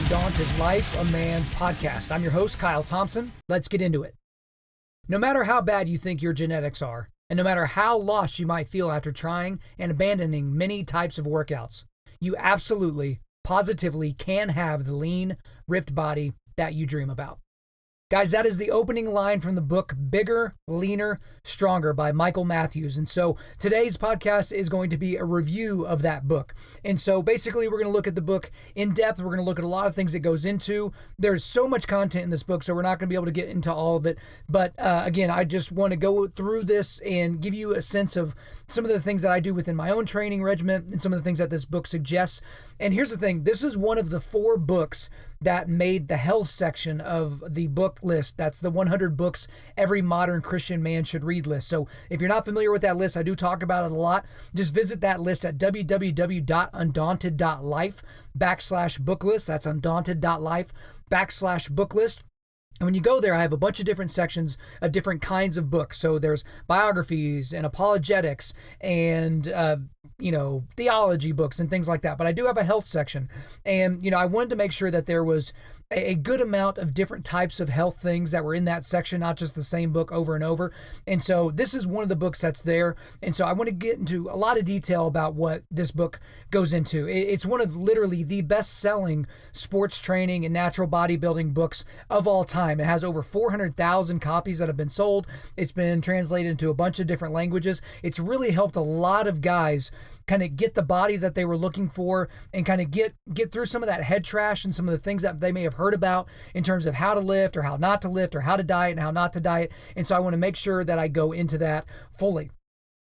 Undaunted.Life, a man's podcast. I'm your host, Kyle Thompson. Let's get into it. No matter how bad you think your genetics are, and no matter how lost you might feel after trying and abandoning many types of workouts, you absolutely, positively can have the lean, ripped body that you dream about. Guys, that is the opening line from the book Bigger, Leaner, Stronger by Michael Matthews. And so today's podcast is going to be a review of that book. And so basically we're going to look at the book in depth. We're going to look at a lot of things it goes into. There's so much content in this book, so we're not going to be able to get into all of it. But again, I just want to go through this and give you a sense of some of the things that I do within my own training regimen and some of the things that this book suggests. And here's the thing. This is one of the 4 books that made the health section of the book list. That's the 100 books every modern Christian man should read list. So if you're not familiar with that list, I do talk about it a lot. Just visit that list at www.undaunted.life/book list. That's undaunted.life/book list. And when you go there, I have a bunch of different sections of different kinds of books. So there's biographies and apologetics and, theology books and things like that. But I do have a health section. And, I wanted to make sure that there was a good amount of different types of health things that were in that section, not just the same book over and over. And so this is one of the books that's there. And so I want to get into a lot of detail about what this book goes into. It's one of literally the best-selling sports training and natural bodybuilding books of all time. It has over 400,000 copies that have been sold. It's been translated into a bunch of different languages. It's really helped a lot of guys kind of get the body that they were looking for and kind of get through some of that head trash and some of the things that they may have heard about in terms of how to lift or how not to lift or how to diet and how not to diet. And so I want to make sure that I go into that fully.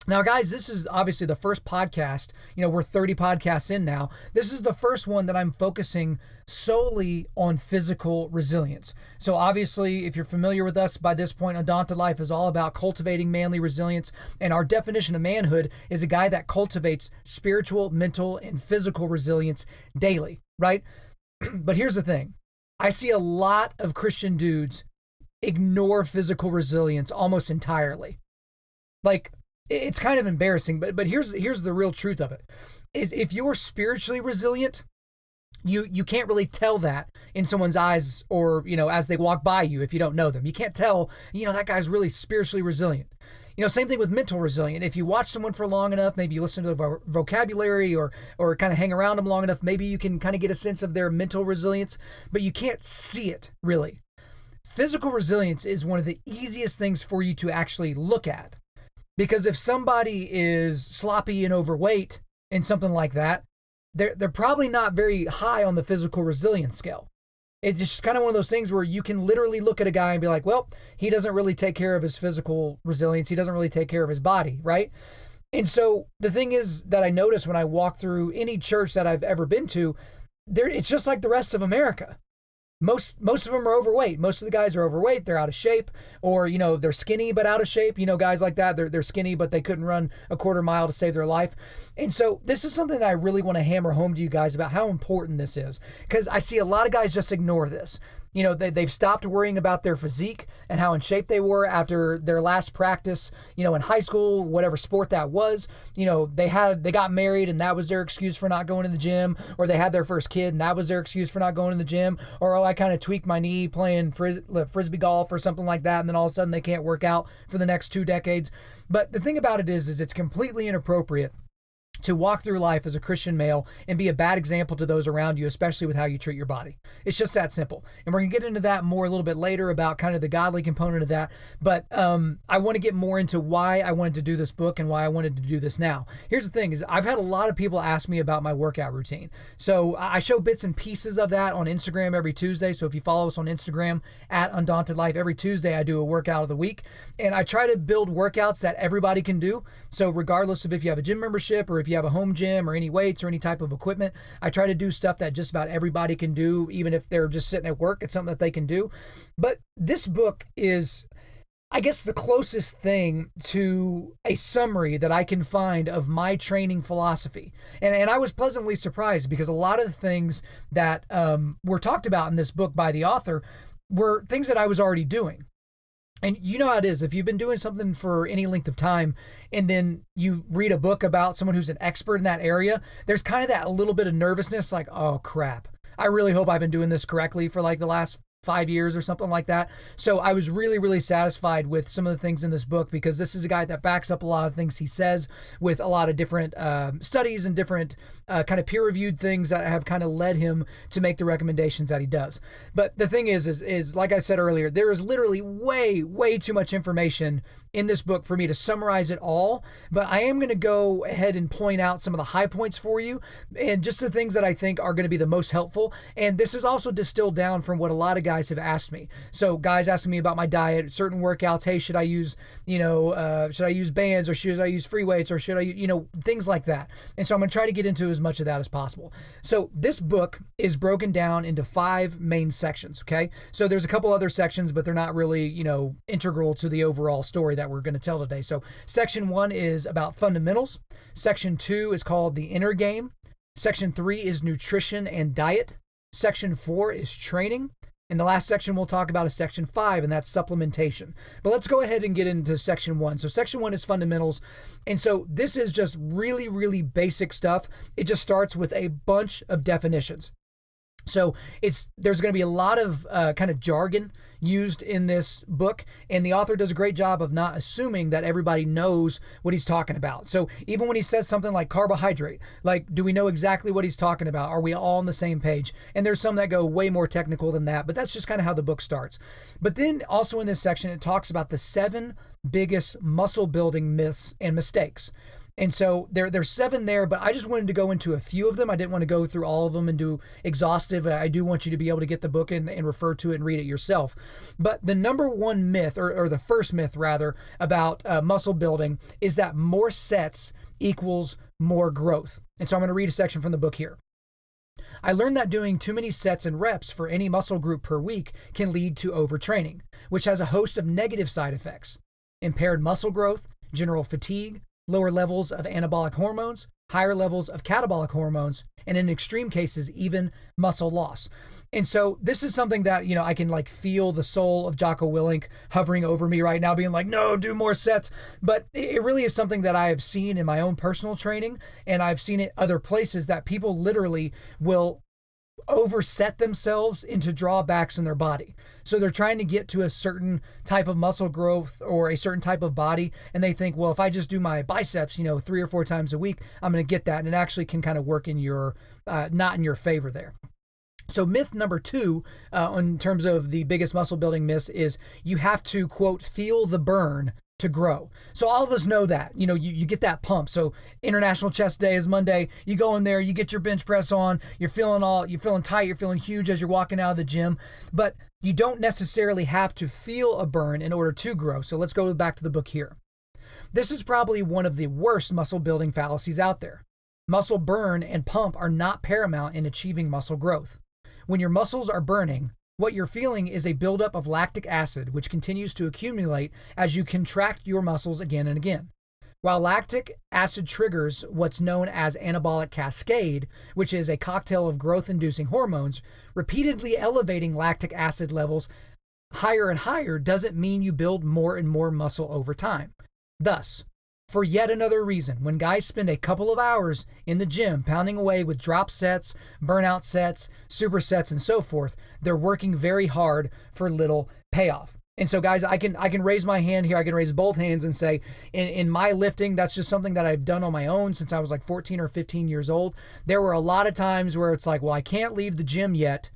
Now, guys, this is obviously the first podcast. We're 30 podcasts in now. This is the first one that I'm focusing solely on physical resilience. So obviously, if you're familiar with us by this point, Undaunted.Life is all about cultivating manly resilience. And our definition of manhood is a guy that cultivates spiritual, mental, and physical resilience daily, right? But here's the thing. I see a lot of Christian dudes ignore physical resilience almost entirely. Like, it's kind of embarrassing, but here's the real truth of it, is if you're spiritually resilient, you can't really tell that in someone's eyes or, as they walk by you if you don't know them. You can't tell, that guy's really spiritually resilient. Same thing with mental resilience. If you watch someone for long enough, maybe you listen to the vocabulary or kind of hang around them long enough, maybe you can kind of get a sense of their mental resilience, but you can't see it really. Physical resilience is one of the easiest things for you to actually look at. Because if somebody is sloppy and overweight and something like that, they're probably not very high on the physical resilience scale. It's just kind of one of those things where you can literally look at a guy and be like, well, he doesn't really take care of his physical resilience. He doesn't really take care of his body, right? And so the thing is that I notice when I walk through any church that I've ever been to, it's just like the rest of America. Most of them are overweight. Most of the guys are overweight. They're out of shape, or they're skinny but out of shape. Guys like that. They're skinny but they couldn't run a quarter mile to save their life. And so this is something that I really want to hammer home to you guys about how important this is, because I see a lot of guys just ignore this. They've stopped worrying about their physique and how in shape they were after their last practice, in high school, whatever sport that was. They got married and that was their excuse for not going to the gym, or they had their first kid and that was their excuse for not going to the gym, or, I kind of tweaked my knee playing frisbee golf or something like that, and then all of a sudden they can't work out for the next 2 decades. But the thing about it is it's completely inappropriate to walk through life as a Christian male and be a bad example to those around you, especially with how you treat your body. It's just that simple. And we're going to get into that more a little bit later about kind of the godly component of that. But I want to get more into why I wanted to do this book and why I wanted to do this now. Here's the thing is I've had a lot of people ask me about my workout routine. So I show bits and pieces of that on Instagram every Tuesday. So if you follow us on Instagram at Undaunted.Life, every Tuesday I do a workout of the week. And I try to build workouts that everybody can do. So regardless of if you have a gym membership or if you have a home gym or any weights or any type of equipment, I try to do stuff that just about everybody can do, even if they're just sitting at work. It's something that they can do. But this book is, I guess, the closest thing to a summary that I can find of my training philosophy. And I was pleasantly surprised because a lot of the things that were talked about in this book by the author were things that I was already doing. And you know how it is. If you've been doing something for any length of time and then you read a book about someone who's an expert in that area, there's kind of that little bit of nervousness like, oh, crap. I really hope I've been doing this correctly for like the last 5 years or something like that. So I was really, really satisfied with some of the things in this book, because this is a guy that backs up a lot of things he says with a lot of different studies and different kind of peer-reviewed things that have kind of led him to make the recommendations that he does. But the thing is like I said earlier, there is literally way, way too much information in this book for me to summarize it all. But I am going to go ahead and point out some of the high points for you and just the things that I think are going to be the most helpful. And this is also distilled down from what a lot of guys have asked me. So guys asking me about my diet, certain workouts. Hey, should I use, should I use bands, or should I use free weights, or should I, things like that. And so I'm going to try to get into as much of that as possible. So this book is broken down into 5 main sections. Okay. So there's a couple other sections, but they're not really, integral to the overall story that we're going to tell today. So section 1 is about fundamentals. Section 2 is called the inner game. Section 3 is nutrition and diet. Section 4 is training. And the last section we'll talk about is section 5, and that's supplementation. But let's go ahead and get into section 1. So section 1 is fundamentals. And so this is just really, really basic stuff. It just starts with a bunch of definitions. So there's going to be a lot of kind of jargon used in this book, and the author does a great job of not assuming that everybody knows what he's talking about. So even when he says something like carbohydrate, like, do we know exactly what he's talking about? Are we all on the same page? And there's some that go way more technical than that, but that's just kind of how the book starts. But then also in this section, it talks about the 7 biggest muscle building myths and mistakes. And so there's 7 there, but I just wanted to go into a few of them. I didn't want to go through all of them and do exhaustive. I do want you to be able to get the book and refer to it and read it yourself. But the number one myth, or the first myth rather, about muscle building is that more sets equals more growth. And so I'm going to read a section from the book here. I learned that doing too many sets and reps for any muscle group per week can lead to overtraining, which has a host of negative side effects: impaired muscle growth, general fatigue, lower levels of anabolic hormones, higher levels of catabolic hormones, and in extreme cases, even muscle loss. And so this is something that, I can like feel the soul of Jocko Willink hovering over me right now, being like, no, do more sets. But it really is something that I have seen in my own personal training, and I've seen it other places, that people literally will overset themselves into drawbacks in their body. So they're trying to get to a certain type of muscle growth or a certain type of body, and they think, well, if I just do my biceps, 3 or 4 times a week, I'm going to get that. And it actually can kind of work in your, not in your favor there. So myth number 2, in terms of the biggest muscle building myths, is you have to, quote, feel the burn to grow. So all of us know that, you get that pump. So International Chest Day is Monday. You go in there, you get your bench press on, you're feeling tight, you're feeling huge as you're walking out of the gym, but you don't necessarily have to feel a burn in order to grow. So let's go back to the book here. This is probably one of the worst muscle building fallacies out there. Muscle burn and pump are not paramount in achieving muscle growth. When your muscles are burning, what you're feeling is a buildup of lactic acid, which continues to accumulate as you contract your muscles again and again. While lactic acid triggers what's known as anabolic cascade, which is a cocktail of growth-inducing hormones, repeatedly elevating lactic acid levels higher and higher doesn't mean you build more and more muscle over time. Thus, for yet another reason, when guys spend a couple of hours in the gym pounding away with drop sets, burnout sets, supersets, and so forth, they're working very hard for little payoff. And so guys, I can raise my hand here. I can raise both hands and say, in my lifting, that's just something that I've done on my own since I was like 14 or 15 years old. There were a lot of times where it's like, well, I can't leave the gym yet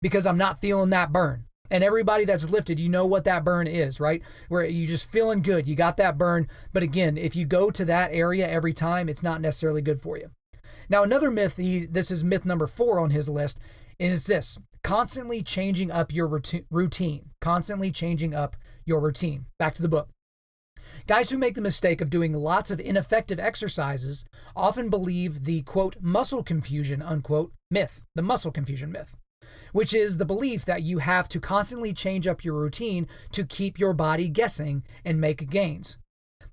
because I'm not feeling that burn. And everybody that's lifted, you know what that burn is, right? Where you're just feeling good. You got that burn. But again, if you go to that area every time, it's not necessarily good for you. Now, another myth, this is myth number 4 on his list, is this: constantly changing up your routine. Constantly changing up your routine. Back to the book. Guys who make the mistake of doing lots of ineffective exercises often believe the, quote, muscle confusion, unquote, myth, the muscle confusion myth, which is the belief that you have to constantly change up your routine to keep your body guessing and make gains.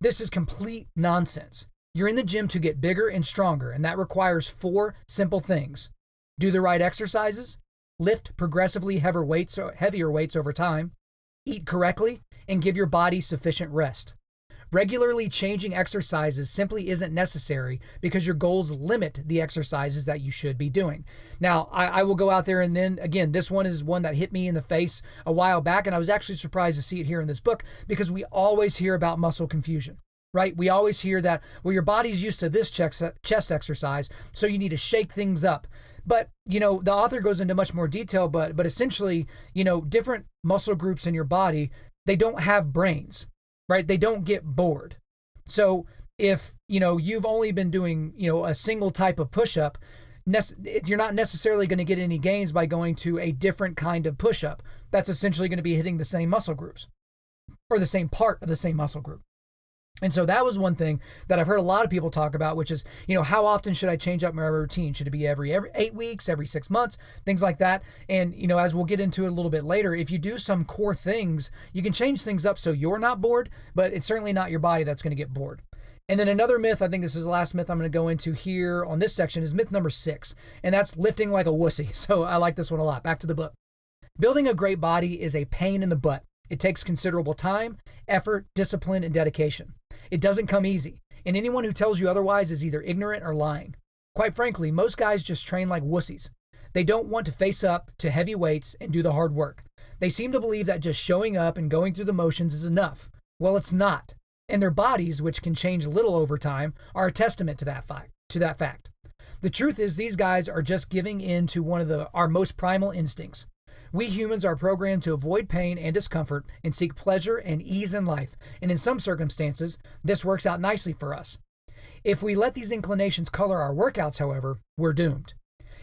This is complete nonsense. You're in the gym to get bigger and stronger, and that requires 4 simple things: do the right exercises, lift progressively heavier weights over time, eat correctly, and give your body sufficient rest. Regularly changing exercises simply isn't necessary because your goals limit the exercises that you should be doing. Now, I will go out there, and then again, this one is one that hit me in the face a while back, and I was actually surprised to see it here in this book because we always hear about muscle confusion. Right? We always hear that, well, your body's used to this chest exercise, so you need to shake things up. But, the author goes into much more detail, but essentially, different muscle groups in your body, they don't have brains, right? They don't get bored. So if, you've only been doing, a single type of push-up, you're not necessarily going to get any gains by going to a different kind of push-up. That's essentially going to be hitting the same muscle groups or the same part of the same muscle group. And so that was one thing that I've heard a lot of people talk about, which is, how often should I change up my routine? Should it be every 8 weeks, every 6 months, things like that? And, as we'll get into it a little bit later, if you do some core things, you can change things up so you're not bored, but it's certainly not your body that's going to get bored. And then another myth, I think this is the last myth I'm going to go into here on this section, is myth number 6, and that's lifting like a wussy. So I like this one a lot. Back to the book. Building a great body is a pain in the butt. It takes considerable time, effort, discipline, and dedication. It doesn't come easy, and anyone who tells you otherwise is either ignorant or lying. Quite frankly, most guys just train like wussies. They don't want to face up to heavy weights and do the hard work. They seem to believe that just showing up and going through the motions is enough. Well, it's not. And their bodies, which can change little over time, are a testament to that fact. The truth is, these guys are just giving in to one of our most primal instincts. We humans are programmed to avoid pain and discomfort and seek pleasure and ease in life, and in some circumstances, this works out nicely for us. If we let these inclinations color our workouts, however, we're doomed.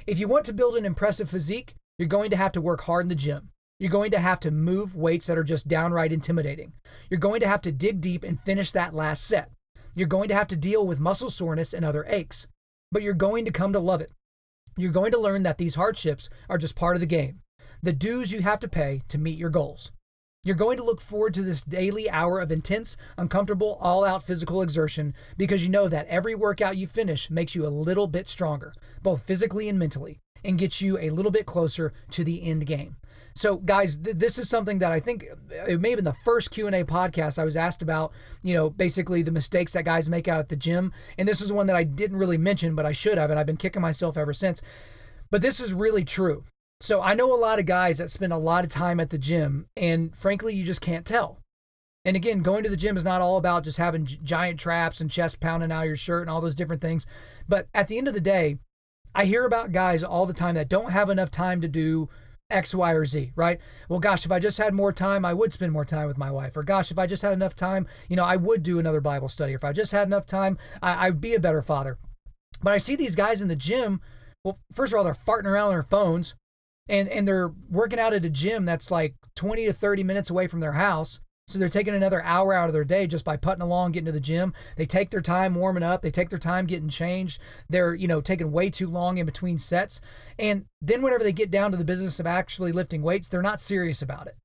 If you want to build an impressive physique, you're going to have to work hard in the gym. You're going to have to move weights that are just downright intimidating. You're going to have to dig deep and finish that last set. You're going to have to deal with muscle soreness and other aches. But you're going to come to love it. You're going to learn that these hardships are just part of the game. The dues you have to pay to meet your goals. You're going to look forward to this daily hour of intense, uncomfortable, all-out physical exertion because you know that every workout you finish makes you a little bit stronger, both physically and mentally, and gets you a little bit closer to the end game. So guys, this is something that I think it may have been the first Q&A podcast I was asked about, basically the mistakes that guys make out at the gym. And this is one that I didn't really mention, but I should have, and I've been kicking myself ever since. But this is really true. So I know a lot of guys that spend a lot of time at the gym, and frankly, you just can't tell. And again, going to the gym is not all about just having giant traps and chest pounding out of your shirt and all those different things. But at the end of the day, I hear about guys all the time that don't have enough time to do X, Y, or Z, right? Well, gosh, if I just had more time, I would spend more time with my wife. Or gosh, if I just had enough time, I would do another Bible study. Or if I just had enough time, I'd be a better father. But I see these guys in the gym, well, first of all, they're farting around on their phones. And they're working out at a gym that's like 20 to 30 minutes away from their house. So they're taking another hour out of their day just by putting along, getting to the gym. They take their time warming up. They take their time getting changed. They're, taking way too long in between sets. And then whenever they get down to the business of actually lifting weights, they're not serious about it.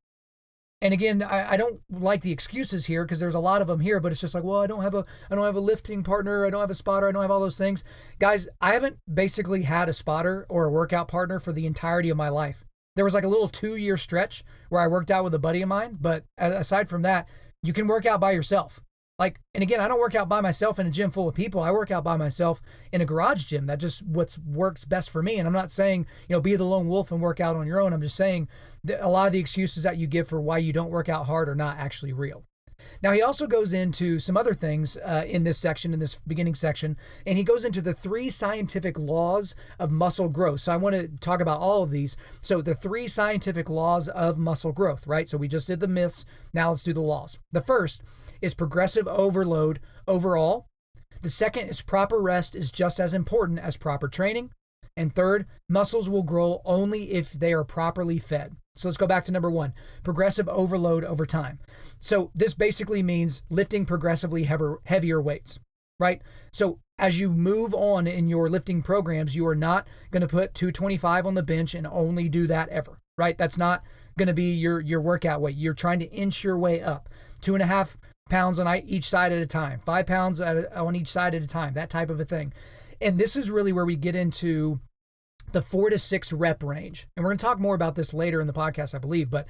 And again, I don't like the excuses here because there's a lot of them here, but it's just like, well, I don't have a lifting partner. I don't have a spotter. I don't have all those things. Guys, I haven't basically had a spotter or a workout partner for the entirety of my life. There was like a little 2-year stretch where I worked out with a buddy of mine. But aside from that, you can work out by yourself. And again, I don't work out by myself in a gym full of people. I work out by myself in a garage gym. That just works best for me. And I'm not saying, be the lone wolf and work out on your own. I'm just saying that a lot of the excuses that you give for why you don't work out hard are not actually real. Now, he also goes into some other things in this section, in this beginning section, and he goes into the 3 scientific laws of muscle growth. So I want to talk about all of these. So the 3 scientific laws of muscle growth, right? So we just did the myths. Now let's do the laws. The first is progressive overload overall. The second is proper rest is just as important as proper training. And third, muscles will grow only if they are properly fed. So let's go back to number 1, progressive overload over time. So this basically means lifting progressively heavier weights, right? So as you move on in your lifting programs, you are not going to put 225 on the bench and only do that ever, right? That's not going to be your workout weight. You're trying to inch your way up. 2.5 pounds on each side at a time, 5 pounds on each side at a time, that type of a thing. And this is really where we get into the 4 to 6 rep range. And we're going to talk more about this later in the podcast, I believe, but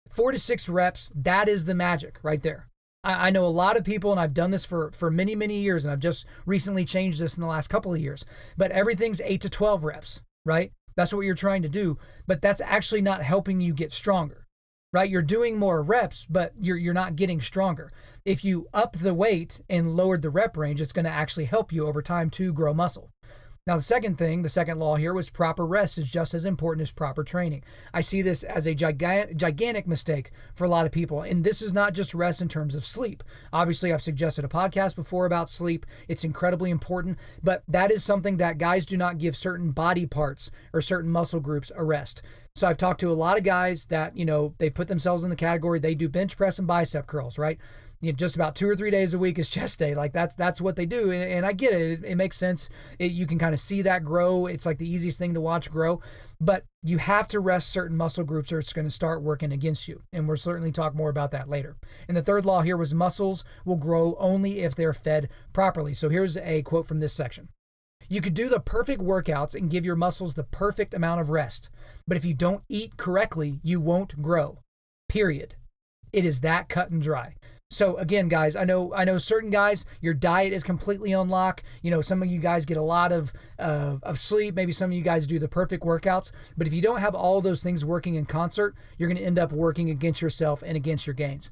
4 to 6 reps, that is the magic right there. I know a lot of people, and I've done this for many, many years, and I've just recently changed this in the last couple of years, but everything's 8 to 12 reps, right? That's what you're trying to do, but that's actually not helping you get stronger, right? You're doing more reps, but you're not getting stronger. If you up the weight and lowered the rep range, it's going to actually help you over time to grow muscle. Now, the second law here was proper rest is just as important as proper training. I see this as a gigantic mistake for a lot of people. And this is not just rest in terms of sleep. Obviously, I've suggested a podcast before about sleep. It's incredibly important, but that is something that guys do not give certain body parts or certain muscle groups a rest. So I've talked to a lot of guys that, they put themselves in the category, they do bench press and bicep curls, right? Just about 2 or 3 days a week is chest day. Like that's what they do. And I get it. It makes sense. You can kind of see that grow. It's like the easiest thing to watch grow, but you have to rest certain muscle groups or it's going to start working against you. And we'll certainly talk more about that later. And the third law here was muscles will grow only if they're fed properly. So here's a quote from this section. You could do the perfect workouts and give your muscles the perfect amount of rest. But if you don't eat correctly, you won't grow. Period. It is that cut and dry. So again, guys, I know certain guys, your diet is completely on lock. Some of you guys get a lot of sleep. Maybe some of you guys do the perfect workouts. But if you don't have all those things working in concert, you're going to end up working against yourself and against your gains.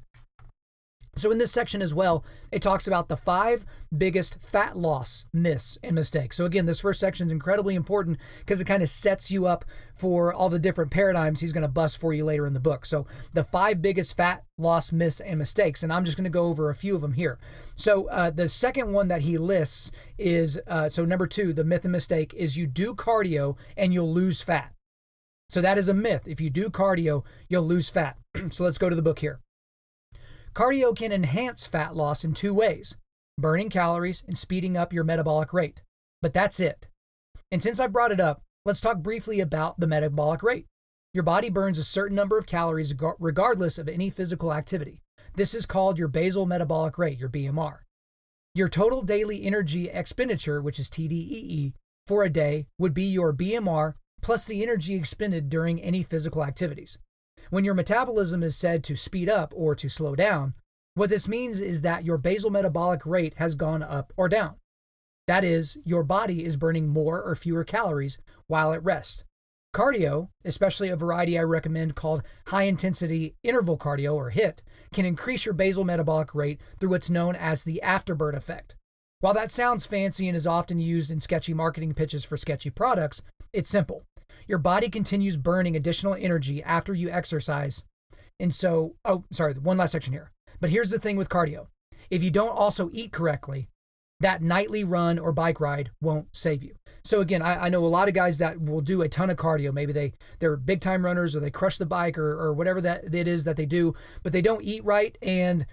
So in this section as well, it talks about the 5 biggest fat loss myths and mistakes. So again, this first section is incredibly important because it kind of sets you up for all the different paradigms he's going to bust for you later in the book. So the 5 biggest fat loss myths and mistakes, and I'm just going to go over a few of them here. So the second one that he lists is, so number 2, the myth and mistake is you do cardio and you'll lose fat. So that is a myth. If you do cardio, you'll lose fat. So let's go to the book here. Cardio can enhance fat loss in 2 ways, burning calories and speeding up your metabolic rate. But that's it. And since I brought it up, let's talk briefly about the metabolic rate. Your body burns a certain number of calories regardless of any physical activity. This is called your basal metabolic rate, your BMR. Your total daily energy expenditure, which is TDEE, for a day would be your BMR plus the energy expended during any physical activities. When your metabolism is said to speed up or to slow down, what this means is that your basal metabolic rate has gone up or down. That is, your body is burning more or fewer calories while at rest. Cardio, especially a variety I recommend called high-intensity interval cardio or HIIT, can increase your basal metabolic rate through what's known as the afterburn effect. While that sounds fancy and is often used in sketchy marketing pitches for sketchy products, it's simple. Your body continues burning additional energy after you exercise. And so, one last section here. But here's the thing with cardio. If you don't also eat correctly, that nightly run or bike ride won't save you. So again, I know a lot of guys that will do a ton of cardio. Maybe they're big time runners or they crush the bike or whatever that it is that they do, but they don't eat right. And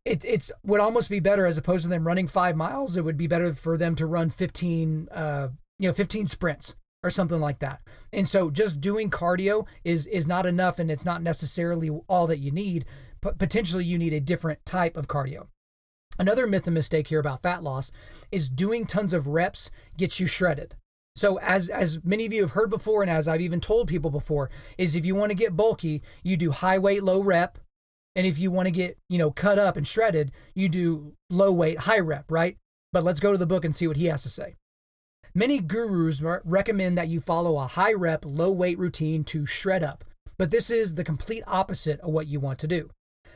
it's would almost be better as opposed to them running 5 miles. It would be better for them to run 15 sprints or something like that. And so just doing cardio is not enough, and it's not necessarily all that you need. But potentially you need a different type of cardio. Another myth and mistake here about fat loss is doing tons of reps gets you shredded. So as many of you have heard before, and as I've even told people before, is if you want to get bulky, you do high weight, low rep. And if you want to get, cut up and shredded, you do low weight, high rep, right? But let's go to the book and see what he has to say. Many gurus recommend that you follow a high rep, low weight routine to shred up, but this is the complete opposite of what you want to do.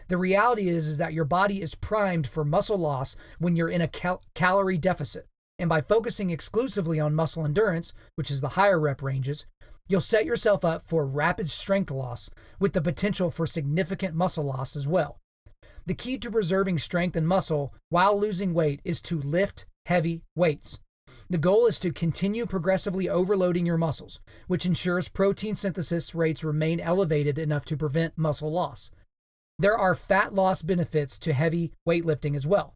The reality is that your body is primed for muscle loss when you're in a calorie deficit. And by focusing exclusively on muscle endurance, which is the higher rep ranges, you'll set yourself up for rapid strength loss with the potential for significant muscle loss as well. The key to preserving strength and muscle while losing weight is to lift heavy weights. The goal is to continue progressively overloading your muscles, which ensures protein synthesis rates remain elevated enough to prevent muscle loss. There are fat loss benefits to heavy weightlifting as well.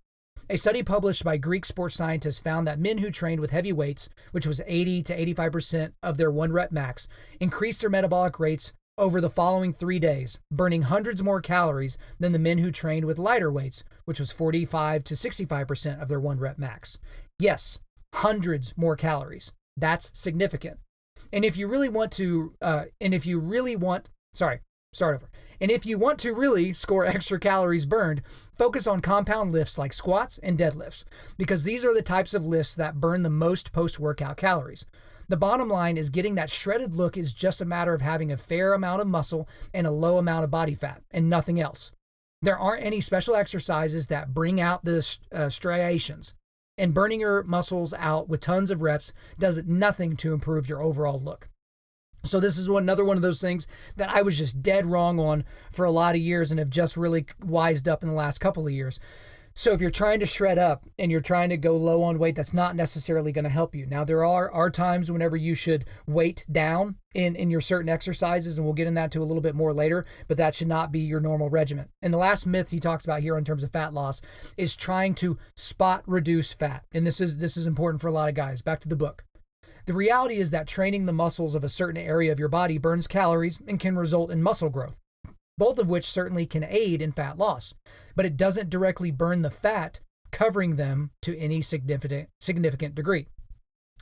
A study published by Greek sports scientists found that men who trained with heavy weights, which was 80 to 85% of their 1 rep max, increased their metabolic rates over the following 3 days, burning hundreds more calories than the men who trained with lighter weights, which was 45 to 65% of their 1 rep max. Yes, hundreds more calories. That's significant. And if you really want to, And if you want to really score extra calories burned, focus on compound lifts like squats and deadlifts, because these are the types of lifts that burn the most post-workout calories. The bottom line is getting that shredded look is just a matter of having a fair amount of muscle and a low amount of body fat and nothing else. There aren't any special exercises that bring out the striations, and burning your muscles out with tons of reps does nothing to improve your overall look. So this is another one of those things that I was just dead wrong on for a lot of years and have just really wised up in the last couple of years. So if you're trying to shred up and you're trying to go low on weight, that's not necessarily going to help you. Now, there are times whenever you should weight down in your certain exercises, and we'll get into that a little bit more later, but that should not be your normal regimen. And the last myth he talks about here in terms of fat loss is trying to spot reduce fat. And this is important for a lot of guys. Back to the book. The reality is that training the muscles of a certain area of your body burns calories and can result in muscle growth, both of which certainly can aid in fat loss, but it doesn't directly burn the fat covering them to any significant degree.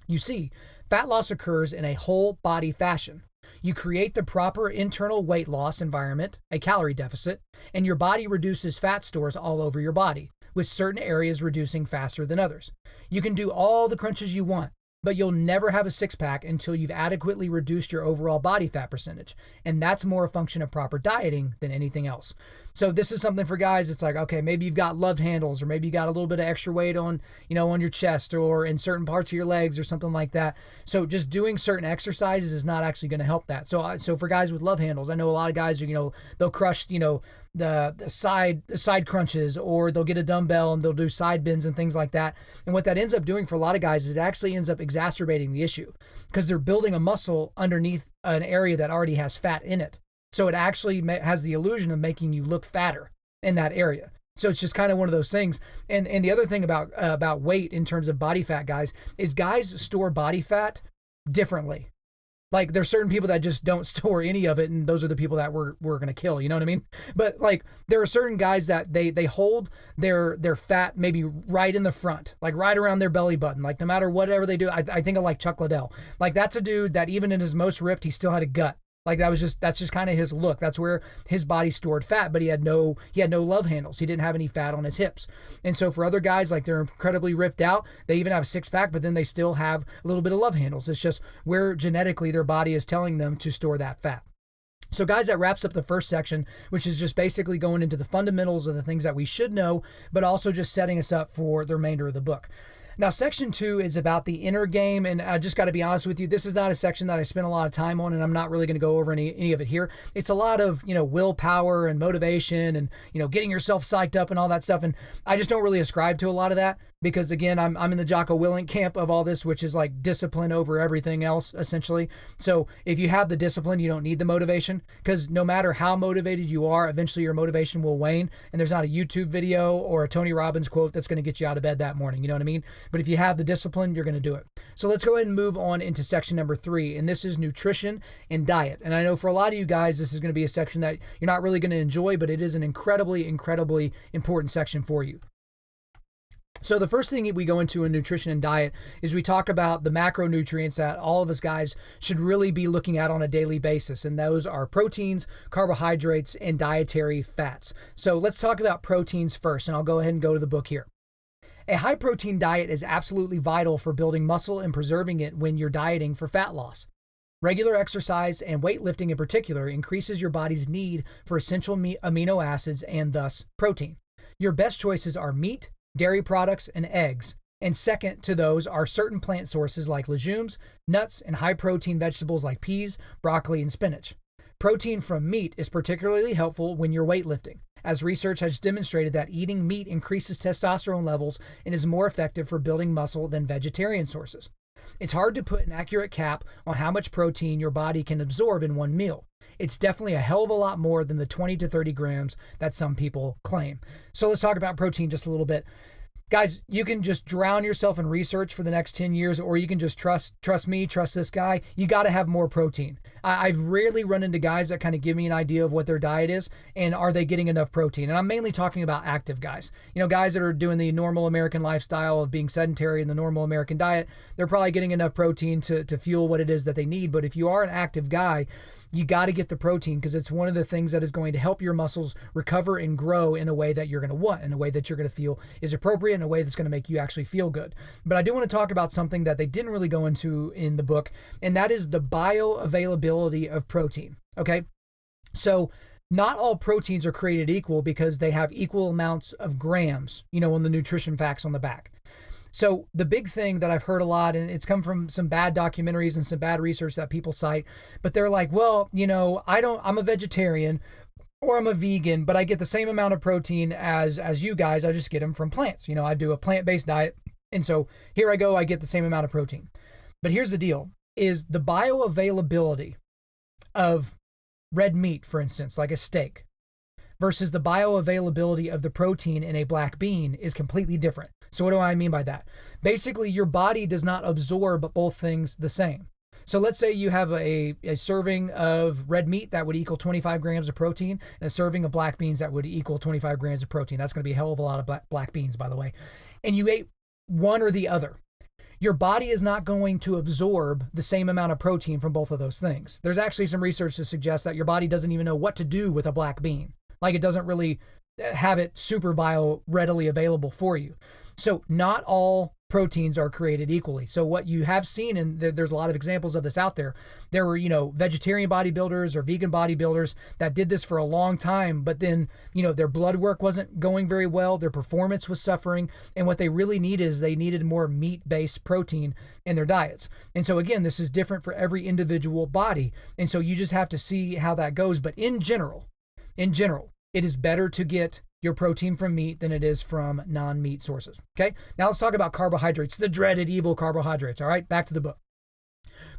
You see, fat loss occurs in a whole body fashion. You create the proper internal weight loss environment, a calorie deficit, and your body reduces fat stores all over your body, with certain areas reducing faster than others. You can do all the crunches you want, but you'll never have a six-pack until you've adequately reduced your overall body fat percentage. And that's more a function of proper dieting than anything else. So this is something for guys. It's like, okay, maybe you've got love handles, or maybe you got a little bit of extra weight on, on your chest or in certain parts of your legs or something like that. So just doing certain exercises is not actually going to help that. So for guys with love handles, I know a lot of guys are, they'll crush, the side crunches, or they'll get a dumbbell and they'll do side bends and things like that. And what that ends up doing for a lot of guys is it actually ends up exacerbating the issue, because they're building a muscle underneath an area that already has fat in it. So it actually has the illusion of making you look fatter in that area. So it's just kind of one of those things. And the other thing about weight in terms of body fat, guys, is guys store body fat differently. Like, there's certain people that just don't store any of it, and those are the people that we're going to kill, you know what I mean? But like, there are certain guys that they hold their fat maybe right in the front, like right around their belly button, like no matter whatever they do. I think of like Chuck Liddell. Like, that's a dude that even in his most ripped, he still had a gut. Like, that's just kind of his look. That's where his body stored fat, but he had no love handles. He didn't have any fat on his hips. And so for other guys, like, they're incredibly ripped out. They even have a six-pack, but then they still have a little bit of love handles. It's just where genetically their body is telling them to store that fat. So guys, that wraps up the first section, which is just basically going into the fundamentals of the things that we should know, but also just setting us up for the remainder of the book. Now, section 2 is about the inner game, and I just got to be honest with you, this is not a section that I spent a lot of time on, and I'm not really going to go over any of it here. It's a lot of, willpower and motivation and, getting yourself psyched up and all that stuff, and I just don't really ascribe to a lot of that, because again, I'm in the Jocko Willink camp of all this, which is like discipline over everything else, essentially. So if you have the discipline, you don't need the motivation, because no matter how motivated you are, eventually your motivation will wane, and there's not a YouTube video or a Tony Robbins quote that's going to get you out of bed that morning, you know what I mean? But if you have the discipline, you're going to do it. So let's go ahead and move on into section number 3, and this is nutrition and diet. And I know for a lot of you guys, this is going to be a section that you're not really going to enjoy, but it is an incredibly, incredibly important section for you. So the first thing we go into in nutrition and diet is we talk about the macronutrients that all of us guys should really be looking at on a daily basis. And those are proteins, carbohydrates, and dietary fats. So let's talk about proteins first, and I'll go ahead and go to the book here. A high-protein diet is absolutely vital for building muscle and preserving it when you're dieting for fat loss. Regular exercise, and weightlifting in particular, increases your body's need for essential amino acids and thus protein. Your best choices are meat, dairy products, and eggs. And second to those are certain plant sources like legumes, nuts, and high-protein vegetables like peas, broccoli, and spinach. Protein from meat is particularly helpful when you're weightlifting, as research has demonstrated that eating meat increases testosterone levels and is more effective for building muscle than vegetarian sources. It's hard to put an accurate cap on how much protein your body can absorb in one meal. It's definitely a hell of a lot more than the 20 to 30 grams that some people claim. So let's talk about protein just a little bit. Guys, you can just drown yourself in research for the next 10 years, or you can just trust me, trust this guy. You got to have more protein. I've rarely run into guys that kind of give me an idea of what their diet is and are they getting enough protein. And I'm mainly talking about active guys. Guys that are doing the normal American lifestyle of being sedentary in the normal American diet, they're probably getting enough protein to fuel what it is that they need. But if you are an active guy, you got to get the protein because it's one of the things that is going to help your muscles recover and grow in a way that you're going to want, in a way that you're going to feel is appropriate, in a way that's going to make you actually feel good. But I do want to talk about something that they didn't really go into in the book, and that is the bioavailability of protein. Okay? So not all proteins are created equal because they have equal amounts of grams, on the nutrition facts on the back. So the big thing that I've heard a lot, and it's come from some bad documentaries and some bad research that people cite, but they're like, well, I'm a vegetarian or I'm a vegan, but I get the same amount of protein as you guys. I just get them from plants. I do a plant-based diet. And so here I go, I get the same amount of protein. But here's the deal, is the bioavailability of red meat, for instance, like a steak, versus the bioavailability of the protein in a black bean is completely different. So what do I mean by that? Basically, your body does not absorb both things the same. So let's say you have a serving of red meat that would equal 25 grams of protein and a serving of black beans that would equal 25 grams of protein. That's going to be a hell of a lot of black beans, by the way. And you ate one or the other. Your body is not going to absorb the same amount of protein from both of those things. There's actually some research to suggest that your body doesn't even know what to do with a black bean. Like it doesn't really have it super readily available for you. So not all proteins are created equally. So what you have seen, and there's a lot of examples of this out there, there were, vegetarian bodybuilders or vegan bodybuilders that did this for a long time, but then, their blood work wasn't going very well, their performance was suffering, and what they really need is they needed more meat-based protein in their diets. And so again, this is different for every individual body. And so you just have to see how that goes. But in general, it is better to get your protein from meat than it is from non-meat sources. Okay, now let's talk about carbohydrates, the dreaded evil carbohydrates. All right, back to the book.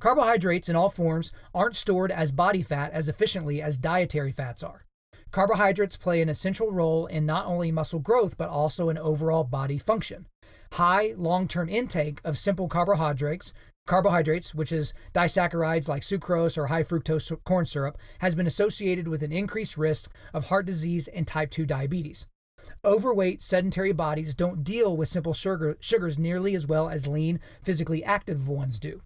Carbohydrates in all forms aren't stored as body fat as efficiently as dietary fats are. Carbohydrates play an essential role in not only muscle growth, but also in overall body function. High long-term intake of simple carbohydrates, which is disaccharides like sucrose or high fructose corn syrup, has been associated with an increased risk of heart disease and type 2 diabetes. Overweight, sedentary bodies don't deal with simple sugars nearly as well as lean, physically active ones do.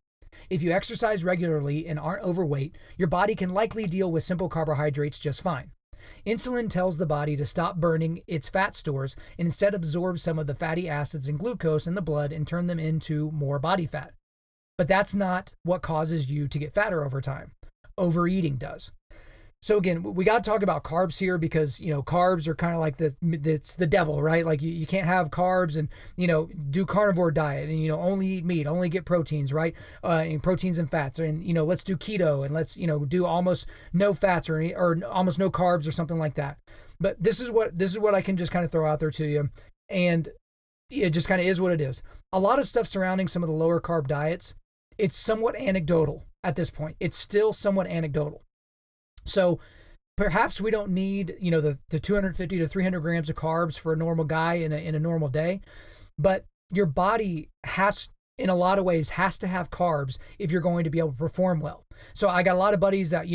If you exercise regularly and aren't overweight, your body can likely deal with simple carbohydrates just fine. Insulin tells the body to stop burning its fat stores and instead absorb some of the fatty acids and glucose in the blood and turn them into more body fat. But that's not what causes you to get fatter over time. Overeating does. So again, we got to talk about carbs here because, carbs are kind of like it's the devil, right? Like you can't have carbs and, do carnivore diet and, only eat meat, only get proteins, right? And proteins and fats. And, let's do keto and let's, do almost no fats or almost no carbs or something like that. But this is what I can just kind of throw out there to you. And it just kind of is what it is. A lot of stuff surrounding some of the lower carb diets, it's somewhat anecdotal at this point. It's still somewhat anecdotal. So perhaps we don't need, the 250 to 300 grams of carbs for a normal guy in a normal day, but your body in a lot of ways has to have carbs if you're going to be able to perform well. So I got a lot of buddies that,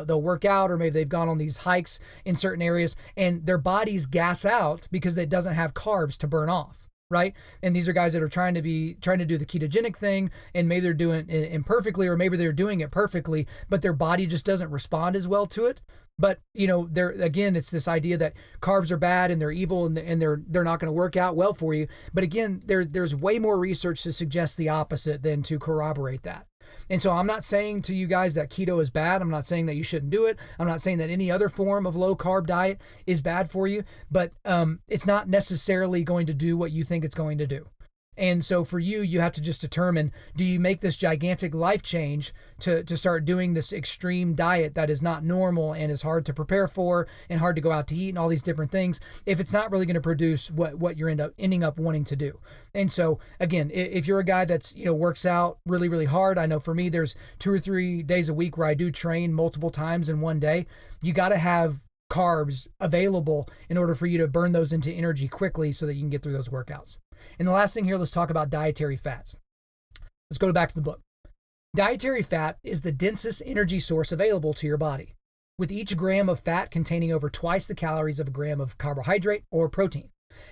they'll work out or maybe they've gone on these hikes in certain areas and their bodies gas out because it doesn't have carbs to burn off. Right? And these are guys that are trying to do the ketogenic thing, and maybe they're doing it imperfectly, or maybe they're doing it perfectly, but their body just doesn't respond as well to it. But, it's this idea that carbs are bad and they're evil and they're not going to work out well for you. But again, there's way more research to suggest the opposite than to corroborate that. And so I'm not saying to you guys that keto is bad. I'm not saying that you shouldn't do it. I'm not saying that any other form of low carb diet is bad for you, but it's not necessarily going to do what you think it's going to do. And so for you, you have to just determine, do you make this gigantic life change to start doing this extreme diet that is not normal and is hard to prepare for and hard to go out to eat and all these different things, if it's not really going to produce what you're ending up wanting to do. And so again, if you're a guy that's, works out really, really hard, I know for me, there's 2 or 3 days a week where I do train multiple times in one day. You got to have carbs available in order for you to burn those into energy quickly so that you can get through those workouts. And the last thing here, let's talk about dietary fats. Let's go back to the book. Dietary fat is the densest energy source available to your body, with each gram of fat containing over twice the calories of a gram of carbohydrate or protein.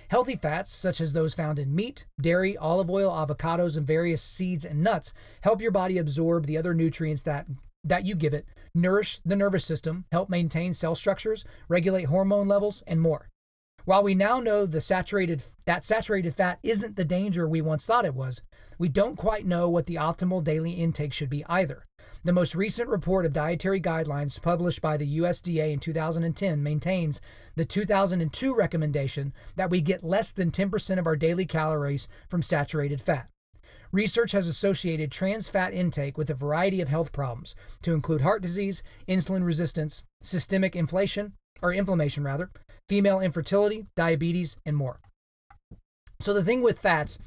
Healthy fats, such as those found in meat, dairy, olive oil, avocados, and various seeds and nuts, help your body absorb the other nutrients that you give it, nourish the nervous system, help maintain cell structures, regulate hormone levels, and more. While we now know that saturated fat isn't the danger we once thought it was, we don't quite know what the optimal daily intake should be either. The most recent report of dietary guidelines published by the USDA in 2010 maintains the 2002 recommendation that we get less than 10% of our daily calories from saturated fat. Research has associated trans fat intake with a variety of health problems, to include heart disease, insulin resistance, systemic inflammation, female infertility, diabetes, and more. So the thing with fats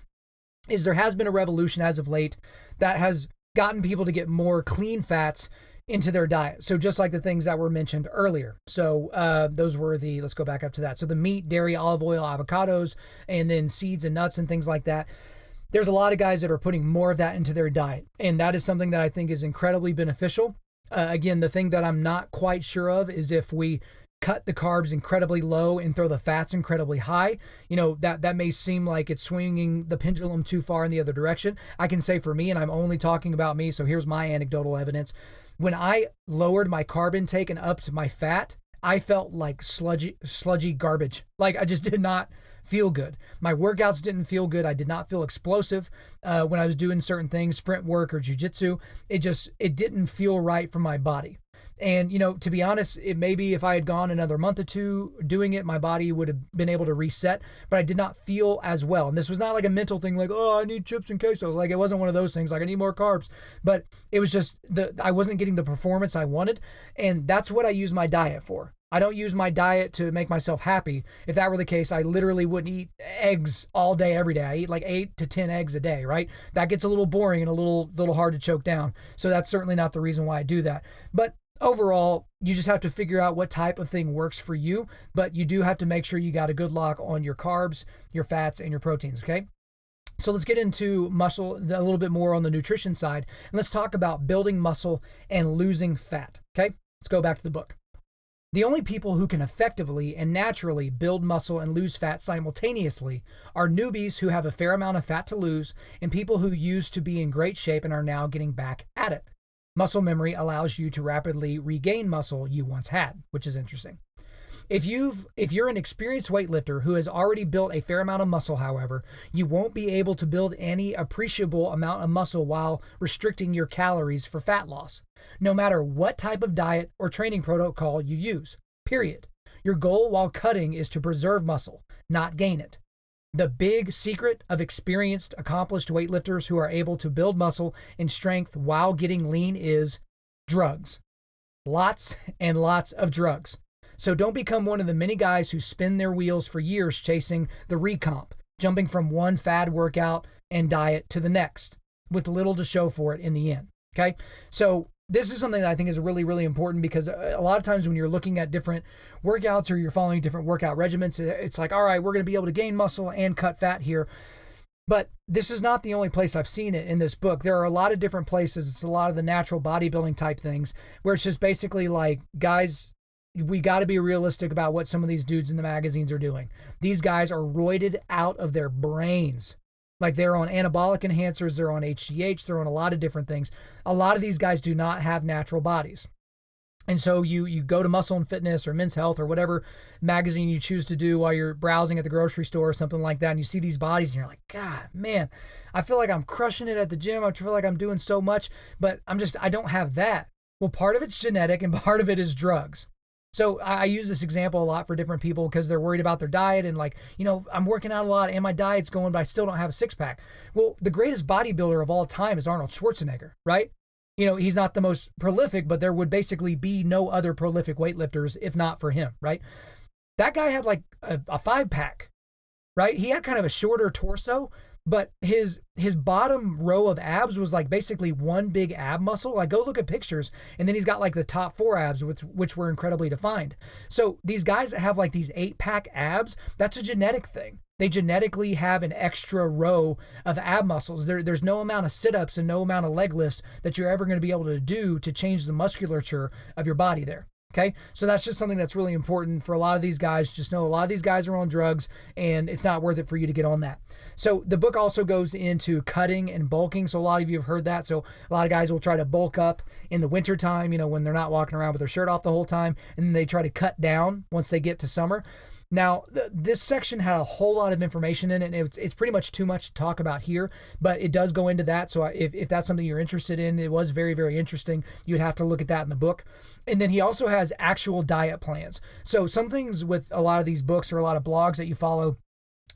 is there has been a revolution as of late that has gotten people to get more clean fats into their diet. So just like the things that were mentioned earlier. So those were let's go back up to that. So the meat, dairy, olive oil, avocados, and then seeds and nuts and things like that. There's a lot of guys that are putting more of that into their diet. And that is something that I think is incredibly beneficial. Again, the thing that I'm not quite sure of is if we cut the carbs incredibly low and throw the fats incredibly high, that may seem like it's swinging the pendulum too far in the other direction. I can say for me, and I'm only talking about me, so here's my anecdotal evidence. When I lowered my carb intake and upped my fat, I felt like sludgy garbage. Like I just did not feel good. My workouts didn't feel good. I did not feel explosive when I was doing certain things, sprint work or jujitsu. It didn't feel right for my body. And, to be honest, it maybe if I had gone another month or two doing it, my body would have been able to reset, but I did not feel as well. And this was not like a mental thing like, oh, I need chips and queso. Like it wasn't one of those things like I need more carbs, but it was just I wasn't getting the performance I wanted. And that's what I use my diet for. I don't use my diet to make myself happy. If that were the case, I literally wouldn't eat eggs all day, every day. I eat like 8 to 10 eggs a day, right? That gets a little boring and a little hard to choke down. So that's certainly not the reason why I do that. But overall, you just have to figure out what type of thing works for you, but you do have to make sure you got a good lock on your carbs, your fats, and your proteins, okay? So let's get into muscle a little bit more on the nutrition side, and let's talk about building muscle and losing fat, okay? Let's go back to the book. The only people who can effectively and naturally build muscle and lose fat simultaneously are newbies who have a fair amount of fat to lose and people who used to be in great shape and are now getting back at it. Muscle memory allows you to rapidly regain muscle you once had, which is interesting. If you're an experienced weightlifter who has already built a fair amount of muscle, however, you won't be able to build any appreciable amount of muscle while restricting your calories for fat loss, no matter what type of diet or training protocol you use, period. Your goal while cutting is to preserve muscle, not gain it. The big secret of experienced, accomplished weightlifters who are able to build muscle and strength while getting lean is drugs. Lots and lots of drugs. So don't become one of the many guys who spin their wheels for years chasing the recomp, jumping from one fad workout and diet to the next, with little to show for it in the end. Okay? So this is something that I think is really, really important because a lot of times when you're looking at different workouts or you're following different workout regimens, it's like, all right, we're going to be able to gain muscle and cut fat here. But this is not the only place I've seen it in this book. There are a lot of different places. It's a lot of the natural bodybuilding type things where it's just basically like, guys, we got to be realistic about what some of these dudes in the magazines are doing. These guys are roided out of their brains. Like they're on anabolic enhancers, they're on HGH, they're on a lot of different things. A lot of these guys do not have natural bodies. And so you go to Muscle and Fitness or Men's Health or whatever magazine you choose to do while you're browsing at the grocery store or something like that, and you see these bodies and you're like, God, man, I feel like I'm crushing it at the gym. I feel like I'm doing so much, but I don't have that. Well, part of it's genetic and part of it is drugs. So I use this example a lot for different people because they're worried about their diet and like, I'm working out a lot and my diet's going, but I still don't have a six pack. Well, the greatest bodybuilder of all time is Arnold Schwarzenegger, right? He's not the most prolific, but there would basically be no other prolific weightlifters if not for him, right? That guy had like a 5-pack, right? He had kind of a shorter torso, But his bottom row of abs was like basically one big ab muscle. Like, go look at pictures, and then he's got like the top 4 abs, which were incredibly defined. So these guys that have like these 8-pack abs, that's a genetic thing. They genetically have an extra row of ab muscles. There's no amount of sit-ups and no amount of leg lifts that you're ever going to be able to do to change the musculature of your body there. Okay, so that's just something that's really important for a lot of these guys. Just know a lot of these guys are on drugs, and it's not worth it for you to get on that. So the book also goes into cutting and bulking. So a lot of you have heard that. So a lot of guys will try to bulk up in the wintertime, when they're not walking around with their shirt off the whole time, and then they try to cut down once they get to summer. Now, this section had a whole lot of information in it, and it's pretty much too much to talk about here, but it does go into that. So if that's something you're interested in, it was very, very interesting. You'd have to look at that in the book. And then he also has actual diet plans. So some things with a lot of these books or a lot of blogs that you follow,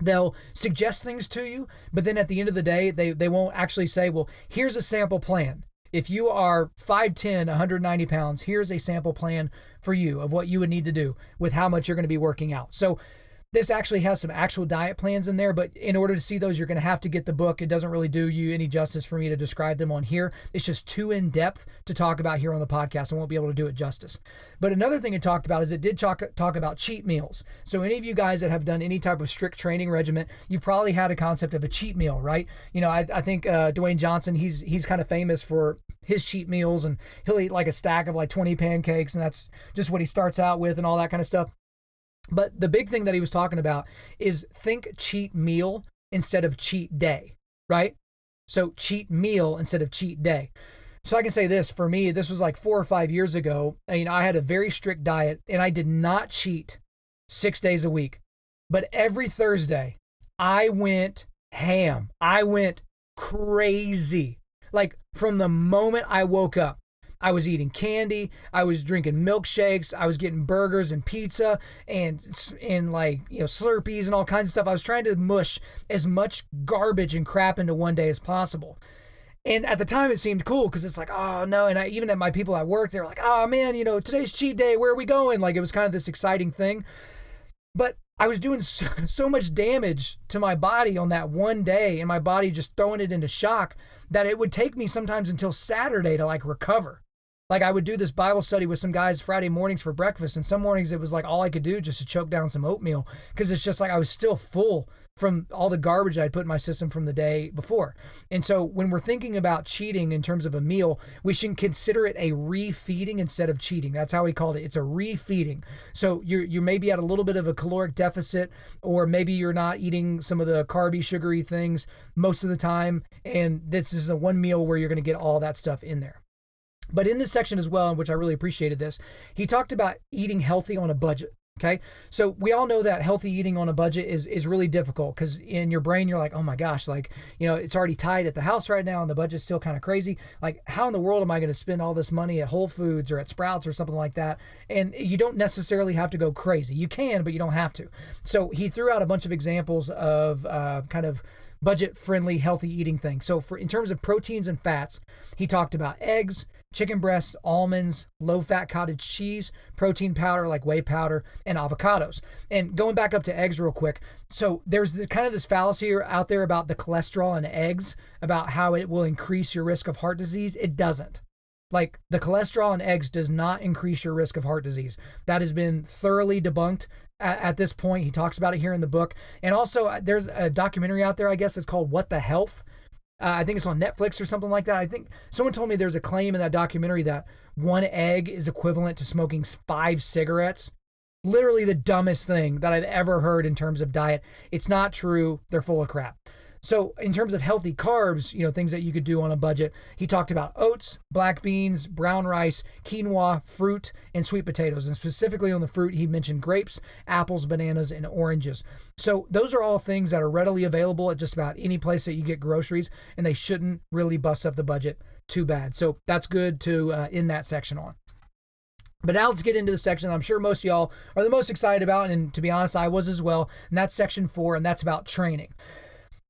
they'll suggest things to you, but then at the end of the day, they won't actually say, well, here's a sample plan. If you are 5'10", 190 pounds, here's a sample plan for you of what you would need to do with how much you're going to be working out. So this actually has some actual diet plans in there, but in order to see those, you're going to have to get the book. It doesn't really do you any justice for me to describe them on here. It's just too in-depth to talk about here on the podcast. I won't be able to do it justice. But another thing it talked about is it did talk about cheat meals. So any of you guys that have done any type of strict training regimen, you've probably had a concept of a cheat meal, right? I think Dwayne Johnson, he's kind of famous for his cheat meals, and he'll eat like a stack of like 20 pancakes, and that's just what he starts out with and all that kind of stuff. But the big thing that he was talking about is think cheat meal instead of cheat day, right? So cheat meal instead of cheat day. So I can say this, for me, this was like 4 or 5 years ago. I had a very strict diet, and I did not cheat 6 days a week. But every Thursday, I went ham. I went crazy. Like, from the moment I woke up, I was eating candy, I was drinking milkshakes, I was getting burgers and pizza and Slurpees and all kinds of stuff. I was trying to mush as much garbage and crap into one day as possible. And at the time it seemed cool because it's like, oh no. And even at my people at work, they were like, oh man, today's cheat day. Where are we going? Like, it was kind of this exciting thing. But I was doing so much damage to my body on that one day, and my body just throwing it into shock, that it would take me sometimes until Saturday to recover. Like, I would do this Bible study with some guys Friday mornings for breakfast, and some mornings it was like all I could do just to choke down some oatmeal, because it's just like I was still full from all the garbage I'd put in my system from the day before. And so when we're thinking about cheating in terms of a meal, we should consider it a refeeding instead of cheating. That's how he called it. It's a refeeding. So you may be at a little bit of a caloric deficit, or maybe you're not eating some of the carby, sugary things most of the time, and this is a one meal where you're going to get all that stuff in there. But in this section as well, in which I really appreciated this, he talked about eating healthy on a budget. Okay. So we all know that healthy eating on a budget is really difficult, because in your brain, you're like, oh my gosh, it's already tight at the house right now and the budget's still kind of crazy. Like, how in the world am I going to spend all this money at Whole Foods or at Sprouts or something like that? And you don't necessarily have to go crazy. You can, but you don't have to. So he threw out a bunch of examples of kind of budget-friendly, healthy eating things. So in terms of proteins and fats, he talked about eggs, chicken breasts, almonds, low-fat cottage cheese, protein powder like whey powder, and avocados. And going back up to eggs real quick, so there's this fallacy out there about the cholesterol in eggs, about how it will increase your risk of heart disease. It doesn't. Like, the cholesterol in eggs does not increase your risk of heart disease. That has been thoroughly debunked at this point. He talks about it here in the book. And also, there's a documentary out there, I guess it's called What the Health? I think it's on Netflix or something like that. I think someone told me there's a claim in that documentary that one egg is equivalent to smoking 5 cigarettes. Literally the dumbest thing that I've ever heard in terms of diet. It's not true. They're full of crap. So in terms of healthy carbs, things that you could do on a budget, he talked about oats, black beans, brown rice, quinoa, fruit, and sweet potatoes. And specifically on the fruit, he mentioned grapes, apples, bananas, and oranges. So those are all things that are readily available at just about any place that you get groceries, and they shouldn't really bust up the budget too bad. So that's good to end that section on. But now let's get into the section that I'm sure most of y'all are the most excited about, and to be honest, I was as well. And that's section 4, and that's about training.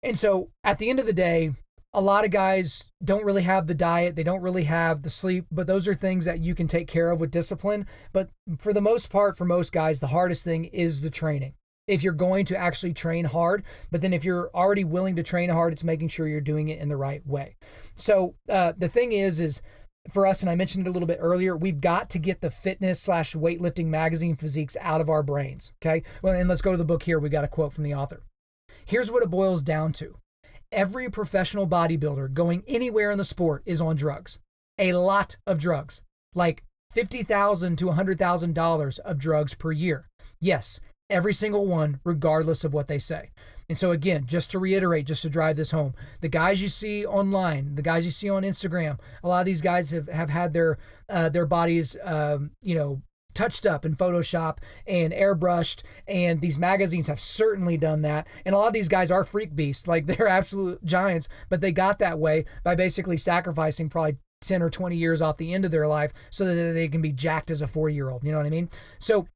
And so at the end of the day, a lot of guys don't really have the diet. They don't really have the sleep, but those are things that you can take care of with discipline. But for the most part, for most guys, the hardest thing is the training. if you're going to actually train hard. But then if you're already willing to train hard, it's making sure you're doing it in the right way. So the thing is for us, and I mentioned it a little bit earlier, we've got to get the fitness/weightlifting magazine physiques out of our brains. Okay. Well, and let's go to the book here. We got a quote from the author. Here's what it boils down to. Every professional bodybuilder going anywhere in the sport is on drugs. A lot of drugs, like $50,000 to $100,000 of drugs per year. Yes, every single one, regardless of what they say. And so again, just to reiterate, just to drive this home, the guys you see online, the guys you see on Instagram, a lot of these guys have had their bodies, touched up in Photoshop and airbrushed, and these magazines have certainly done that. And a lot of these guys are freak beasts, like they're absolute giants, but they got that way by basically sacrificing probably 10 or 20 years off the end of their life so that they can be jacked as a 40-year-old. You know what I mean? So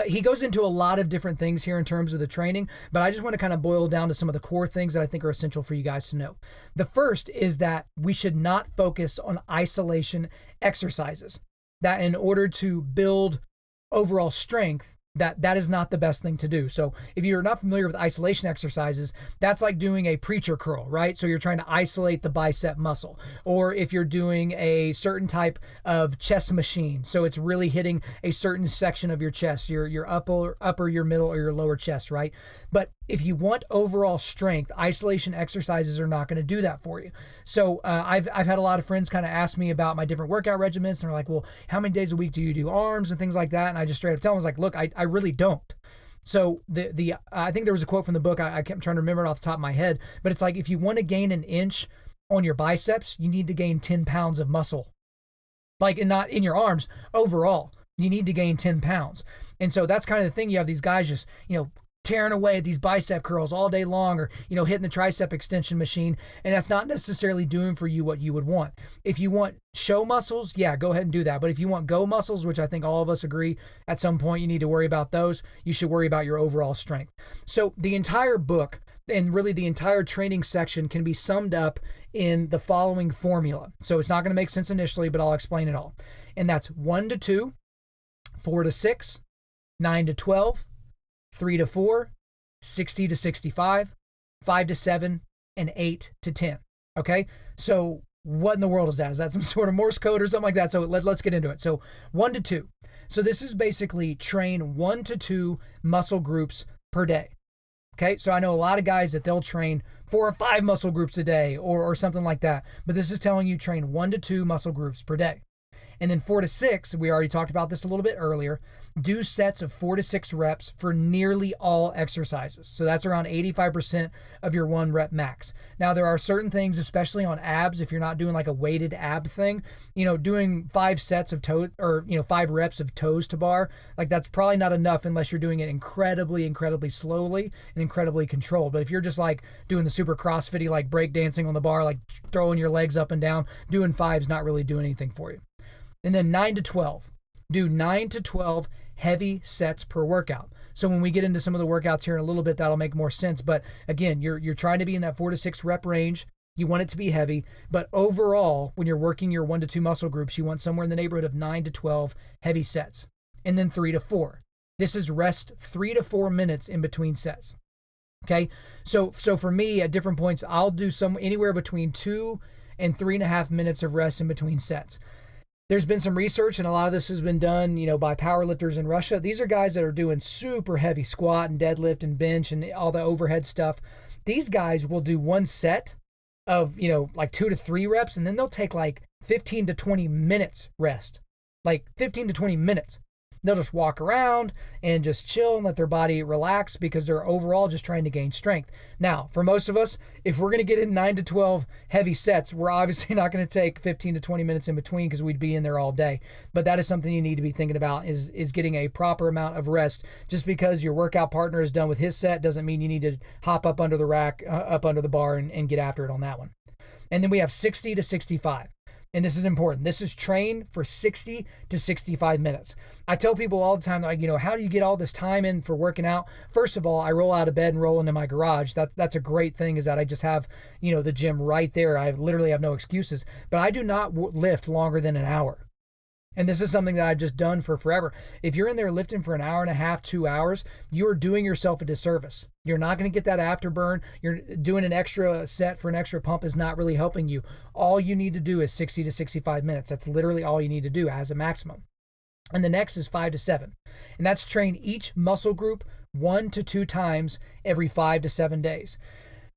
he goes into a lot of different things here in terms of the training, but I just want to kind of boil down to some of the core things that I think are essential for you guys to know. The first is that we should not focus on isolation exercises. That in order to build overall strength, that is not the best thing to do. So if you're not familiar with isolation exercises, that's like doing a preacher curl, right? So you're trying to isolate the bicep muscle. Or if you're doing a certain type of chest machine, so it's really hitting a certain section of your chest, your upper, your middle, or your lower chest, right? But if you want overall strength, isolation exercises are not going to do that for you. So I've had a lot of friends kind of ask me about my different workout regimens, and they're like, well, how many days a week do you do arms and things like that? And I just straight up tell them, I was like, look, I really don't. So I think there was a quote from the book, I kept trying to remember it off the top of my head, but it's like, if you want to gain an inch on your biceps, you need to gain 10 pounds of muscle. Like, and not in your arms, overall, you need to gain 10 pounds. And so that's kind of the thing. You have these guys just, tearing away at these bicep curls all day long, or, hitting the tricep extension machine. And that's not necessarily doing for you what you would want. If you want show muscles, yeah, go ahead and do that. But if you want go muscles, which I think all of us agree at some point you need to worry about those, you should worry about your overall strength. So the entire book, and really the entire training section, can be summed up in the following formula. So it's not going to make sense initially, but I'll explain it all. And that's 1 to 2, 4 to 6, 9 to 12, 3 to 4, 60 to 65, 5 to 7, and 8 to 10. Okay? So what in the world is that? Is that some sort of Morse code or something like that? So let's get into it. So 1 to 2. So this is basically train 1 to 2 muscle groups per day. Okay? So I know a lot of guys that they'll train 4 or 5 muscle groups a day or something like that. But this is telling you train 1 to 2 muscle groups per day. And then 4 to 6, we already talked about this a little bit earlier, do sets of 4 to 6 reps for nearly all exercises. So that's around 85% of your 1 rep max. Now, there are certain things, especially on abs, if you're not doing like a weighted ab thing, doing 5 sets of toe, or 5 reps of toes to bar, like that's probably not enough unless you're doing it incredibly, incredibly slowly and incredibly controlled. But if you're just like doing the super CrossFitty, like break dancing on the bar, like throwing your legs up and down, doing 5's not really doing anything for you. And then 9 to 12. Do 9 to 12 heavy sets per workout. So when we get into some of the workouts here in a little bit, that'll make more sense. But again, you're trying to be in that 4 to 6 rep range. You want it to be heavy. But overall, when you're working your 1 to 2 muscle groups, you want somewhere in the neighborhood of 9 to 12 heavy sets. And then 3 to 4. This is rest 3 to 4 minutes in between sets. Okay? So for me, at different points, I'll do anywhere between 2 and 3.5 minutes of rest in between sets. There's been some research, and a lot of this has been done, by powerlifters in Russia. These are guys that are doing super heavy squat and deadlift and bench and all the overhead stuff. These guys will do one set of, like 2 to 3 reps, and then they'll take like 15 to 20 minutes rest. Like 15 to 20 minutes. They'll just walk around and just chill and let their body relax because they're overall just trying to gain strength. Now, for most of us, if we're going to get in 9 to 12 heavy sets, we're obviously not going to take 15 to 20 minutes in between because we'd be in there all day. But that is something you need to be thinking about is getting a proper amount of rest. Just because your workout partner is done with his set doesn't mean you need to hop up under the rack, up under the bar and get after it on that one. And then we have 60 to 65. And this is important. This is train for 60 to 65 minutes. I tell people all the time, like, how do you get all this time in for working out? First of all, I roll out of bed and roll into my garage. That's a great thing, is that I just have, the gym right there. I literally have no excuses. But I do not lift longer than an hour. And this is something that I've just done for forever. If you're in there lifting for an hour and a half, 2 hours, you're doing yourself a disservice. You're not going to get that afterburn. You're doing an extra set for an extra pump is not really helping you. All you need to do is 60 to 65 minutes. That's literally all you need to do as a maximum. And the next is 5 to 7. And that's train each muscle group 1 to 2 times every 5 to 7 days.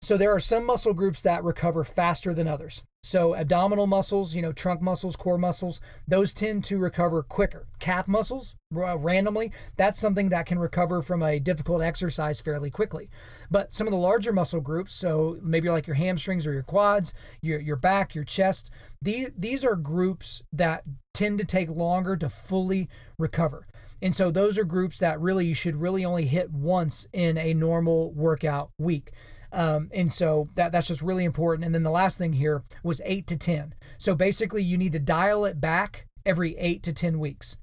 So there are some muscle groups that recover faster than others. So abdominal muscles, trunk muscles, core muscles, those tend to recover quicker. Calf muscles, randomly, that's something that can recover from a difficult exercise fairly quickly. But some of the larger muscle groups, so maybe like your hamstrings or your quads, your back, your chest, these are groups that tend to take longer to fully recover. And so those are groups that really you should really only hit once in a normal workout week. And so that's just really important. And then the last thing here was 8 to 10. So basically you need to dial it back every 8 to 10 weeks.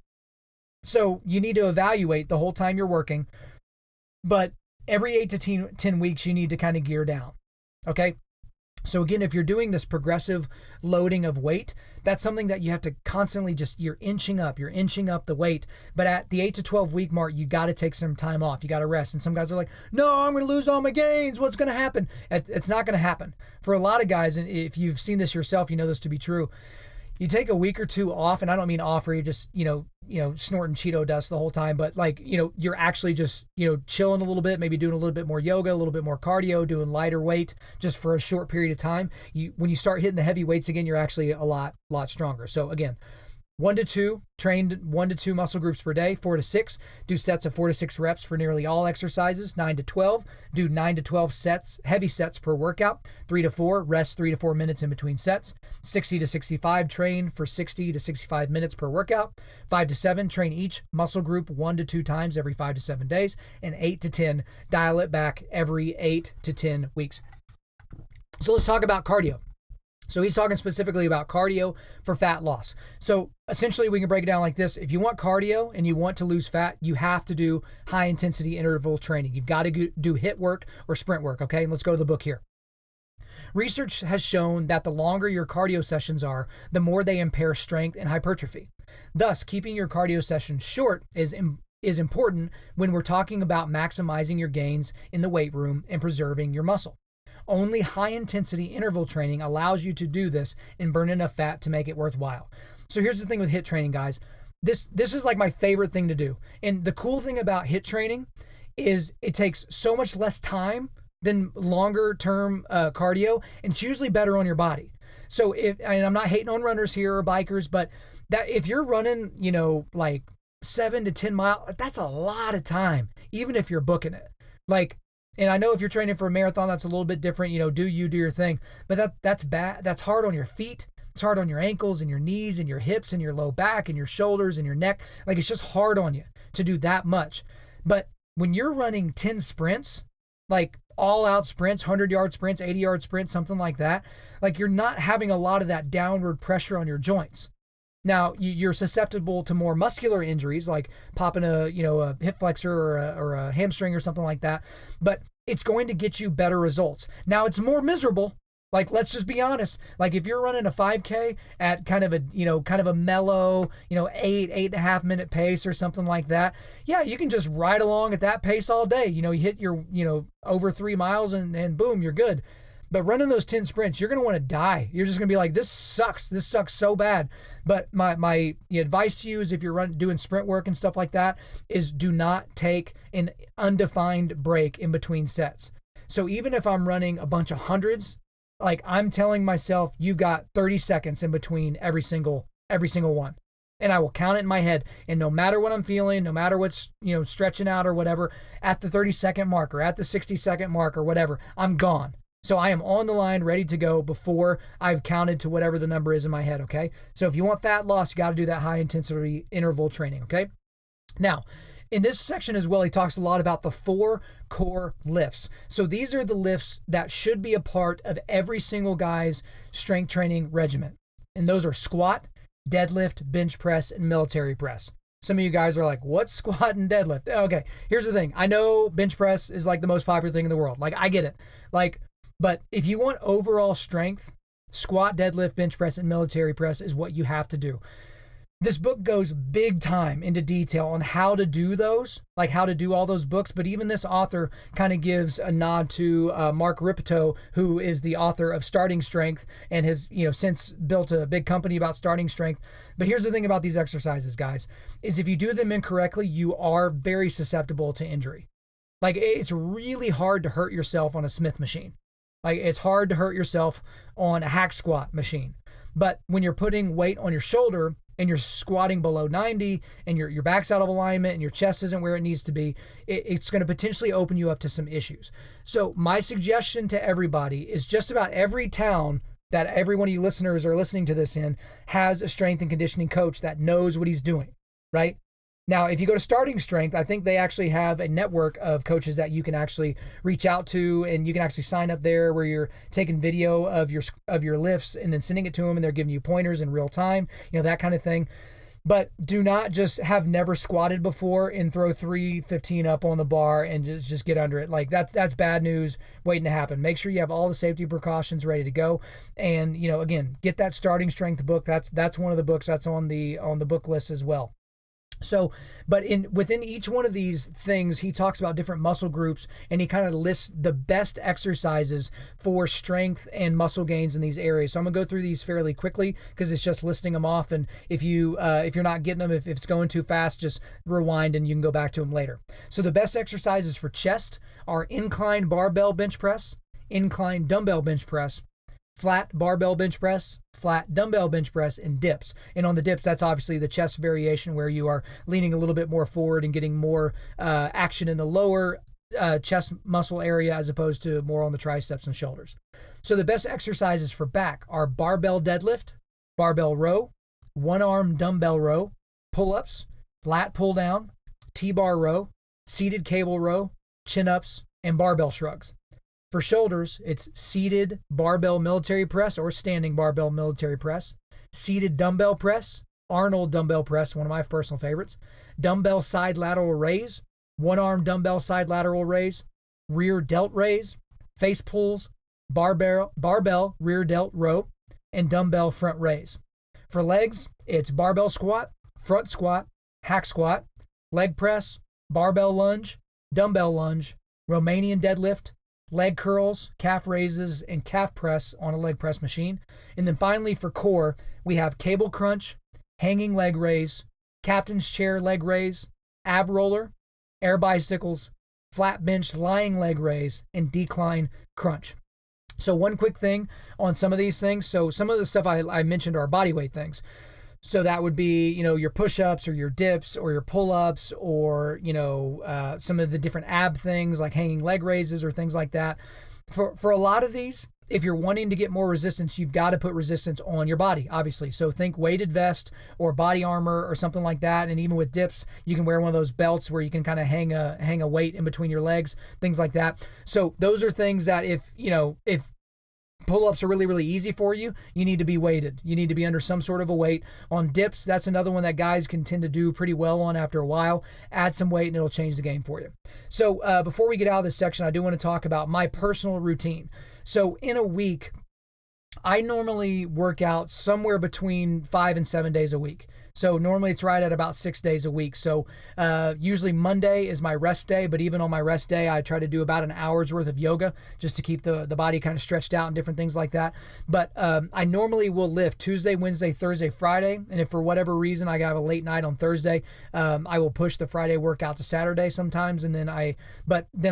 So you need to evaluate the whole time you're working, but every 8 to 10 weeks, you need to kind of gear down. Okay. So again, if you're doing this progressive loading of weight, that's something that you have to constantly you're inching up the weight. But at the 8 to 12 week mark, you got to take some time off. You got to rest. And some guys are like, no, I'm going to lose all my gains. What's going to happen? It's not going to happen. For a lot of guys, and if you've seen this yourself, you know this to be true. You take a week or two off, and I don't mean off where you're just, snorting Cheeto dust the whole time, but you're actually just, chilling a little bit, maybe doing a little bit more yoga, a little bit more cardio, doing lighter weight just for a short period of time. When you start hitting the heavy weights again, you're actually a lot stronger. So again, 1 to 2, trained 1 to 2 muscle groups per day. 4 to 6, do sets of 4 to 6 reps for nearly all exercises. 9 to 12, do 9 to 12 sets, heavy sets per workout. 3 to 4, rest 3 to 4 minutes in between sets. 60 to 65, train for 60 to 65 minutes per workout. 5 to 7, train each muscle group 1 to 2 times every 5 to 7 days. And 8 to 10, dial it back every 8 to 10 weeks. So let's talk about cardio. So he's talking specifically about cardio for fat loss. So essentially we can break it down like this. If you want cardio and you want to lose fat, you have to do high intensity interval training. You've got to do HIIT work or sprint work. Okay. And let's go to the book here. Research has shown that the longer your cardio sessions are, the more they impair strength and hypertrophy. Thus, keeping your cardio sessions short is important when we're talking about maximizing your gains in the weight room and preserving your muscle. Only high-intensity interval training allows you to do this and burn enough fat to make it worthwhile. So here's the thing with HIIT training, guys. This is like my favorite thing to do. And the cool thing about HIIT training is it takes so much less time than longer-term cardio, and it's usually better on your body. So and I'm not hating on runners here or bikers, but that if you're running, like 7 to 10 miles, that's a lot of time, even if you're booking it. And I know if you're training for a marathon, that's a little bit different. Do your thing. But that's bad. That's hard on your feet. It's hard on your ankles and your knees and your hips and your low back and your shoulders and your neck. It's just hard on you to do that much. But when you're running 10 sprints, like all out sprints, 100-yard sprints, 80-yard sprints, something like that, you're not having a lot of that downward pressure on your joints. Now, you're susceptible to more muscular injuries, like popping a hip flexor or a hamstring or something like that, but it's going to get you better results. Now, it's more miserable. Let's just be honest. If you're running a 5K at kind of a mellow, 8.5 minute pace or something like that, yeah, you can just ride along at that pace all day. You hit your, over 3 miles and boom, you're good. But running those 10 sprints, you're going to want to die. You're just going to be like, this sucks. This sucks so bad. But my advice to you is if you're doing sprint work and stuff like that, is do not take an undefined break in between sets. So even if I'm running a bunch of hundreds, I'm telling myself, you've got 30 seconds in between every single one. And I will count it in my head. And no matter what I'm feeling, no matter what's, stretching out or whatever, at the 30-second mark or at the 60-second mark or whatever, I'm gone. So I am on the line ready to go before I've counted to whatever the number is in my head, okay? So if you want fat loss, you got to do that high intensity interval training, okay? Now, in this section as well, he talks a lot about the 4 core lifts. So these are the lifts that should be a part of every single guy's strength training regimen. And those are squat, deadlift, bench press, and military press. Some of you guys are like, what's squat and deadlift? Okay, here's the thing. I know bench press is the most popular thing in the world. I get it. But if you want overall strength, squat, deadlift, bench press, and military press is what you have to do. This book goes big time into detail on how to do those, like how to do all those books. But even this author kind of gives a nod to Mark Rippetoe, who is the author of Starting Strength and has, since built a big company about starting strength. But here's the thing about these exercises, guys, is if you do them incorrectly, you are very susceptible to injury. Like, it's really hard to hurt yourself on a Smith machine. Like, it's hard to hurt yourself on a hack squat machine. But when you're putting weight on your shoulder and you're squatting below 90 and your back's out of alignment and your chest isn't where it needs to be, it's going to potentially open you up to some issues. So my suggestion to everybody is just about every town that every one of you listeners are listening to this in has a strength and conditioning coach that knows what he's doing, right? Now, if you go to Starting Strength, I think they actually have a network of coaches that you can actually reach out to, and you can actually sign up there where you're taking video of your lifts and then sending it to them, and they're giving you pointers in real time, that kind of thing. But do not just have never squatted before and throw 315 up on the bar and just get under it. Like, that's bad news waiting to happen. Make sure you have all the safety precautions ready to go. And, again, get that Starting Strength book. That's one of the books that's on the book list as well. So, but within each one of these things, he talks about different muscle groups, and he kind of lists the best exercises for strength and muscle gains in these areas. So I'm gonna go through these fairly quickly because it's just listing them off. And if you're not getting them, if it's going too fast, just rewind and you can go back to them later. So the best exercises for chest are incline barbell bench press, incline dumbbell bench press, flat barbell bench press, flat dumbbell bench press, and dips. And on the dips, that's obviously the chest variation where you are leaning a little bit more forward and getting more action in the lower chest muscle area as opposed to more on the triceps and shoulders. So the best exercises for back are barbell deadlift, barbell row, one-arm dumbbell row, pull-ups, lat pull-down, T-bar row, seated cable row, chin-ups, and barbell shrugs. For shoulders, it's seated barbell military press or standing barbell military press, seated dumbbell press, Arnold dumbbell press, one of my personal favorites, dumbbell side lateral raise, one-arm dumbbell side lateral raise, rear delt raise, face pulls, barbell rear delt row, and dumbbell front raise. For legs, it's barbell squat, front squat, hack squat, leg press, barbell lunge, dumbbell lunge, Romanian deadlift, leg curls, calf raises, and calf press on a leg press machine. And then finally for core, we have cable crunch, hanging leg raise, captain's chair leg raise, ab roller, air bicycles, flat bench lying leg raise, and decline crunch. So one quick thing on some of these things. So some of the stuff I mentioned are body weight things. So that would be, your push-ups or your dips or your pull-ups or, some of the different ab things like hanging leg raises or things like that. For a lot of these, if you're wanting to get more resistance, you've got to put resistance on your body, obviously. So think weighted vest or body armor or something like that. And even with dips, you can wear one of those belts where you can kind of hang a weight in between your legs, things like that. So those are things that if pull-ups are really, really easy for you, you need to be weighted. You need to be under some sort of a weight. On dips, that's another one that guys can tend to do pretty well on after a while. Add some weight and it'll change the game for you. So before we get out of this section, I do want to talk about my personal routine. So in a week, I normally work out somewhere between 5 and 7 days a week. So normally it's right at about 6 days a week. So usually Monday is my rest day, but even on my rest day, I try to do about an hour's worth of yoga just to keep the body kind of stretched out and different things like that. But I normally will lift Tuesday, Wednesday, Thursday, Friday. And if for whatever reason I have a late night on Thursday, I will push the Friday workout to Saturday sometimes. And then I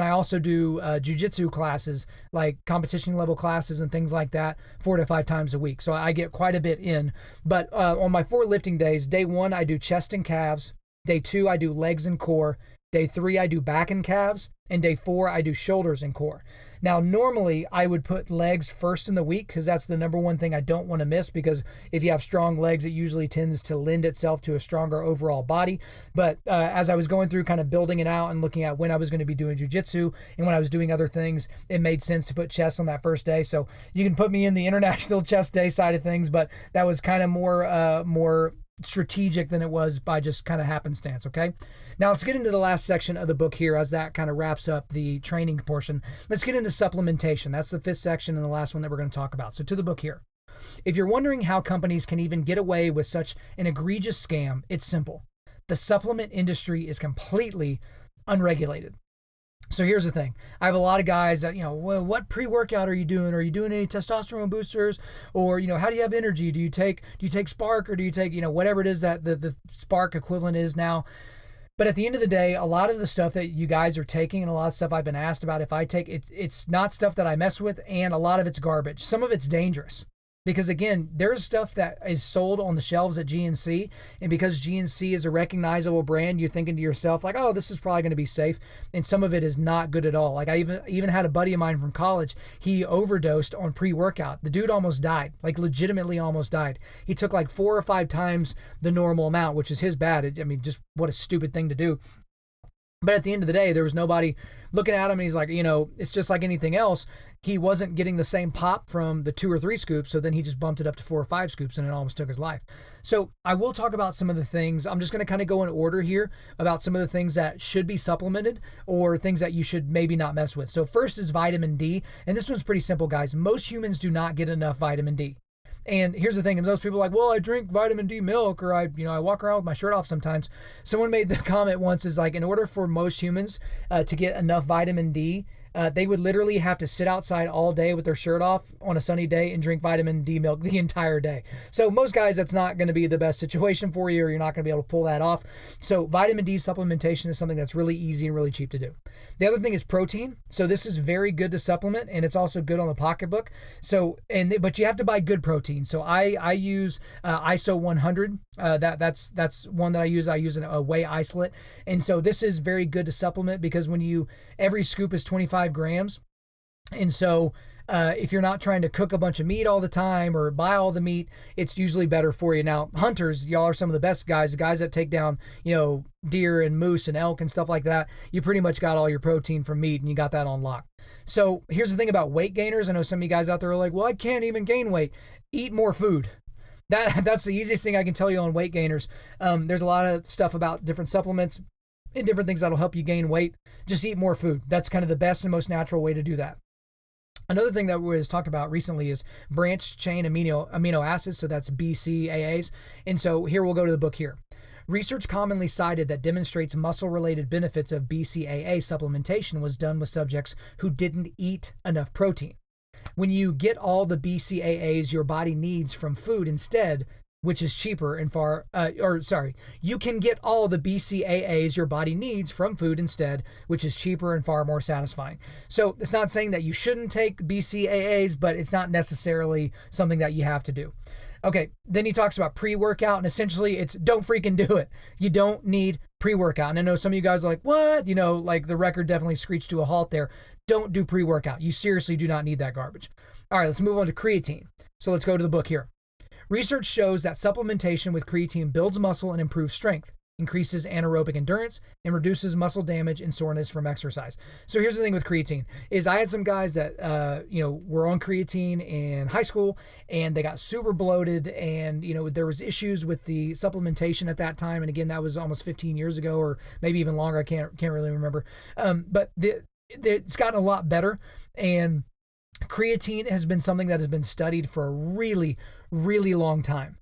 also do jiu-jitsu classes, like competition level classes and things like that, 4 to 5 times a week. So I get quite a bit in. But on my 4 lifting days, day 1, I do chest and calves. Day 2, I do legs and core. Day 3, I do back and calves. And day 4, I do shoulders and core. Now, normally I would put legs first in the week because that's the number one thing I don't want to miss, because if you have strong legs, it usually tends to lend itself to a stronger overall body. But as I was going through kind of building it out and looking at when I was going to be doing jiu-jitsu and when I was doing other things, it made sense to put chest on that first day. So you can put me in the international chest day side of things, but that was kind of more strategic than it was by just kind of happenstance. Okay. Now let's get into the last section of the book here as that kind of wraps up the training portion. Let's get into supplementation. That's the 5th section and the last one that we're going to talk about. So to the book here. If you're wondering how companies can even get away with such an egregious scam, it's simple. The supplement industry is completely unregulated. So here's the thing. I have a lot of guys that, well, what pre-workout are you doing? Are you doing any testosterone boosters? Or, how do you have energy? Do you take Spark, or do you take, whatever it is that the Spark equivalent is now? But at the end of the day, a lot of the stuff that you guys are taking and a lot of stuff I've been asked about, if I take it's not stuff that I mess with, and a lot of it's garbage. Some of it's dangerous. Because again, there's stuff that is sold on the shelves at GNC, and because GNC is a recognizable brand, you're thinking to yourself like, oh, this is probably going to be safe. And some of it is not good at all. Like I even had a buddy of mine from college. He overdosed on pre-workout. The dude almost died, like legitimately almost died. He took like 4 or 5 times the normal amount, which is his bad. Just what a stupid thing to do. But at the end of the day, there was nobody looking at him, and he's like, it's just like anything else. He wasn't getting the same pop from the 2 or 3 scoops, so then he just bumped it up to 4 or 5 scoops, and it almost took his life. So I will talk about some of the things. I'm just going to kind of go in order here about some of the things that should be supplemented or things that you should maybe not mess with. So first is vitamin D, and this one's pretty simple, guys. Most humans do not get enough vitamin D. And here's the thing, and those people are like, well, I drink vitamin D milk, or I walk around with my shirt off sometimes. Someone made the comment once, is like, in order for most humans to get enough vitamin D, they would literally have to sit outside all day with their shirt off on a sunny day and drink vitamin D milk the entire day. So most guys, that's not going to be the best situation for you, or you're not going to be able to pull that off. So vitamin D supplementation is something that's really easy and really cheap to do. The other thing is protein. So this is very good to supplement, and it's also good on the pocketbook. So but you have to buy good protein. So I use ISO 100. That's one that I use. I use a whey isolate, and so this is very good to supplement because every scoop is 25 grams. And so if you're not trying to cook a bunch of meat all the time or buy all the meat, it's usually better for you. Now, hunters, y'all are some of the best guys, the guys that take down, deer and moose and elk and stuff like that. You pretty much got all your protein from meat, and you got that on lock. So here's the thing about weight gainers. I know some of you guys out there are like, well, I can't even gain weight. Eat more food. That's the easiest thing I can tell you on weight gainers. There's a lot of stuff about different supplements and different things that'll help you gain weight. Just eat more food. That's kind of the best and most natural way to do that. Another thing that was talked about recently is branched chain amino acids. So that's BCAAs. And so here we'll go to the book here. Research commonly cited that demonstrates muscle-related benefits of BCAA supplementation was done with subjects who didn't eat enough protein. When you get all the BCAAs your body needs from food instead, which is cheaper and you can get all the BCAAs your body needs from food instead, which is cheaper and far more satisfying. So it's not saying that you shouldn't take BCAAs, but it's not necessarily something that you have to do. Okay, then he talks about pre-workout, and essentially it's don't freaking do it. You don't need pre-workout. And I know some of you guys are like, what? Like the record definitely screeched to a halt there. Don't do pre-workout. You seriously do not need that garbage. All right, let's move on to creatine. So let's go to the book here. Research shows that supplementation with creatine builds muscle and improves strength, increases anaerobic endurance, and reduces muscle damage and soreness from exercise. So here's the thing with creatine is I had some guys that, were on creatine in high school, and they got super bloated, and, there was issues with the supplementation at that time. And again, that was almost 15 years ago, or maybe even longer. I can't really remember. But it's gotten a lot better. And creatine has been something that has been studied for a really, really long time.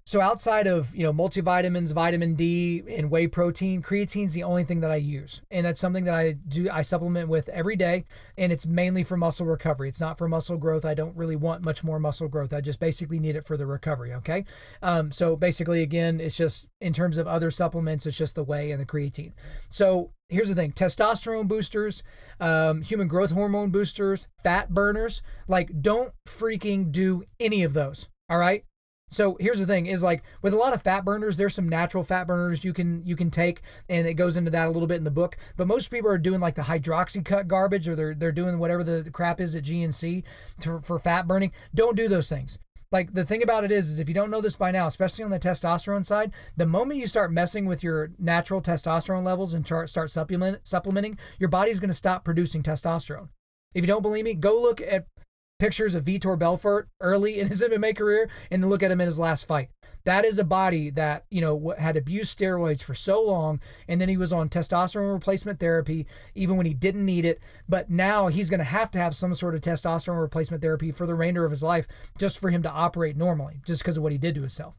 So outside of, multivitamins, vitamin D, and whey protein, creatine's the only thing that I use. And that's something that I supplement with every day. And it's mainly for muscle recovery. It's not for muscle growth. I don't really want much more muscle growth. I just basically need it for the recovery. Okay. So basically, again, it's just in terms of other supplements, it's just the whey and the creatine. So here's the thing, testosterone boosters, human growth hormone boosters, fat burners, like don't freaking do any of those. All right. So here's the thing is like with a lot of fat burners, there's some natural fat burners you can take, and it goes into that a little bit in the book. But most people are doing like the hydroxy cut garbage, or they're doing whatever the crap is at GNC for fat burning. Don't do those things. Like the thing about it is if you don't know this by now, especially on the testosterone side, the moment you start messing with your natural testosterone levels and start supplementing, your body's going to stop producing testosterone. If you don't believe me, go look at pictures of Vitor Belfort early in his MMA career and then look at him in his last fight. That is a body that, had abused steroids for so long, and then he was on testosterone replacement therapy even when he didn't need it. But now he's going to have some sort of testosterone replacement therapy for the remainder of his life just for him to operate normally, just because of what he did to himself.